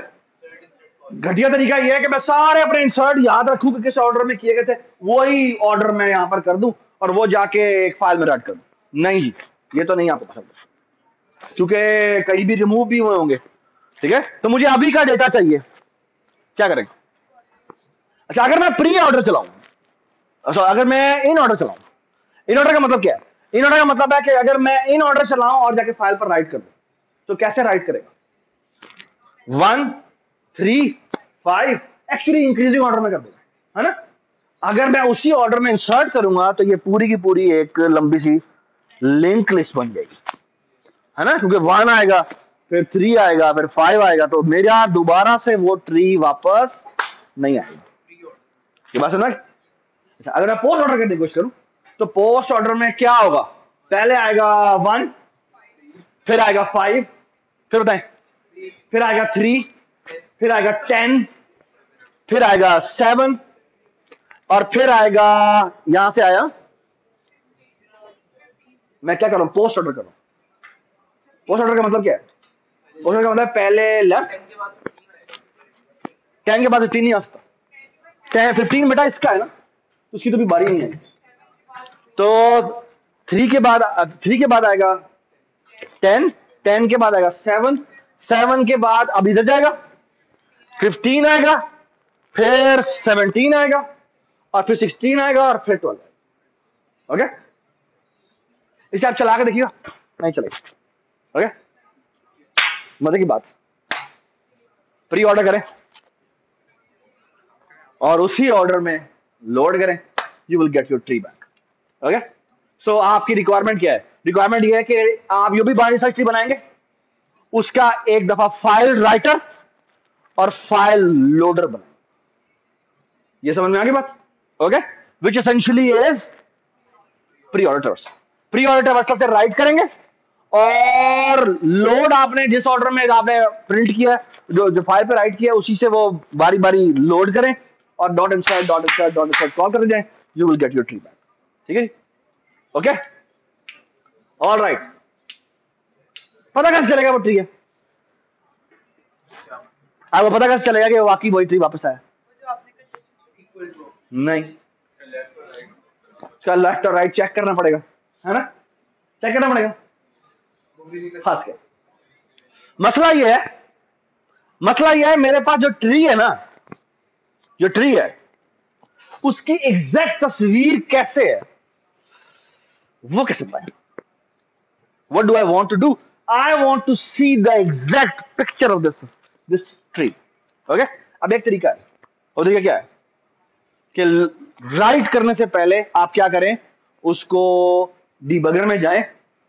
घटिया तरीका ये है कि मैं सारे अपने इंसर्ट याद रखूं कि किस ऑर्डर में किए गए थे, वही ऑर्डर मैं यहां पर कर दूं और वो जाके एक फाइल में रट कर दूं. नहीं जी, ये तो नहीं आपको पसंद, क्योंकि कहीं भी रिमूव भी हुए होंगे. ठीक है, तो मुझे अभी का डेटा चाहिए. क्या करेंगे? अच्छा, अगर मैं प्री ऑर्डर चलाऊं, अच्छा अगर मैं इन ऑर्डर चलाऊं, इन ऑर्डर का मतलब क्या है? इन ऑर्डर का मतलब है कि अगर मैं इन ऑर्डर चलाऊं और जाके फाइल पर राइट कर दूं, तो कैसे राइट करेगा? 1 3 5 एक्चुअली इंक्रीजिंग ऑर्डर में कर देगा, है ना? अगर मैं उसी ऑर्डर में इंसर्ट करूंगा तो ये पूरी की पूरी एक लंबी सी लिंक लिस्ट बन जाएगी, है ना? क्योंकि 1 आएगा, फिर 3 आएगा, फिर 5 आएगा, तो मेरा दोबारा से वो ट्री वापस नहीं आएगा. ये बात समझ? अच्छा, अगर मैं पोस्ट ऑर्डर करने की कोशिश करूं तो पोस्ट ऑर्डर में क्या होगा? पहले आएगा 1, फिर आएगा 5, फिर बताएं, फिर आएगा 3, फिर आएगा 10, फिर आएगा 7, और फिर आएगा, यहां से आया, मैं क्या कर रहा हूं? पोस्ट ऑर्डर कर रहा हूं. पोस्ट ऑर्डर का मतलब क्या है? पोस्ट ऑर्डर का मतलब पहले लेफ्ट, 10 के बाद 15 नहीं आ सकता. 15 बेटा इसका है ना, उसकी तो भी बारी नहीं है. तो 3 के बाद आएगा 10, 10 के बाद आएगा 7, 7 के बाद अब इधर जाएगा, 15 आएगा, फिर 17 आएगा, और फिर 16 आएगा, और फिर 12 आएगा. ओके, इसे आप चला के देखिएगा, नहीं चलेगा. ओके, मजे की बात. प्री ऑर्डर करें और उसी ऑर्डर में लोड करें, you will get your tree back. Okay, so आपकी रिक्वायरमेंट क्या है? रिक्वायरमेंट ये है कि आप जो भी बाइनरी सर्च ट्री बनाएंगे उसका एक दफा फाइल राइटर और फाइल लोडर बनाएंगे. ये समझ में आ गई बात? Okay, which essentially is pre order traversal. Pre order traversal से राइट करेंगे, और लोड आपने जिस ऑर्डर में आपने प्रिंट किया, जो फाइल पे राइट किया, उसी से वो बारी बारी लोड करें, और डॉट इंसर्ट कॉल कर जाए, you will get your tree back. ठीक है? Okay, all right. पता कैसे चलेगा वो ट्री है? आपको पता कैसे चलेगा कि वाकई वही ट्री वापस आया? नहीं, उसका लेफ्ट और राइट चेक करना पड़ेगा, है ना? चेक करना पड़ेगा. खास के मसला ये है, मेरे पास जो ट्री है ना, जो ट्री है उसकी एग्जैक्ट तस्वीर कैसे है वो कैसे पाए? What do I want to do? I want to see the exact picture of this tree. Okay? अब एक तरीका है, और तरीका क्या है कि राइट करने से पहले आप क्या करें, उसको डिबगर में जाएं,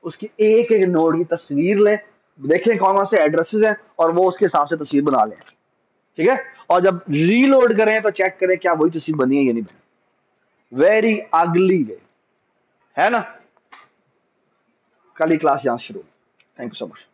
उसकी एक एक नोड की तस्वीर लें, देखें कौन कौन से एड्रेसेस हैं और वो उसके हिसाब से तस्वीर बना लें। ठीक है? और जब रीलोड करें तो चेक करें क्या वही तस्वीर बनी है या नहीं बनी। वेरी अगली वे है ना। कल ही क्लास यहां शुरू। Thank you so much.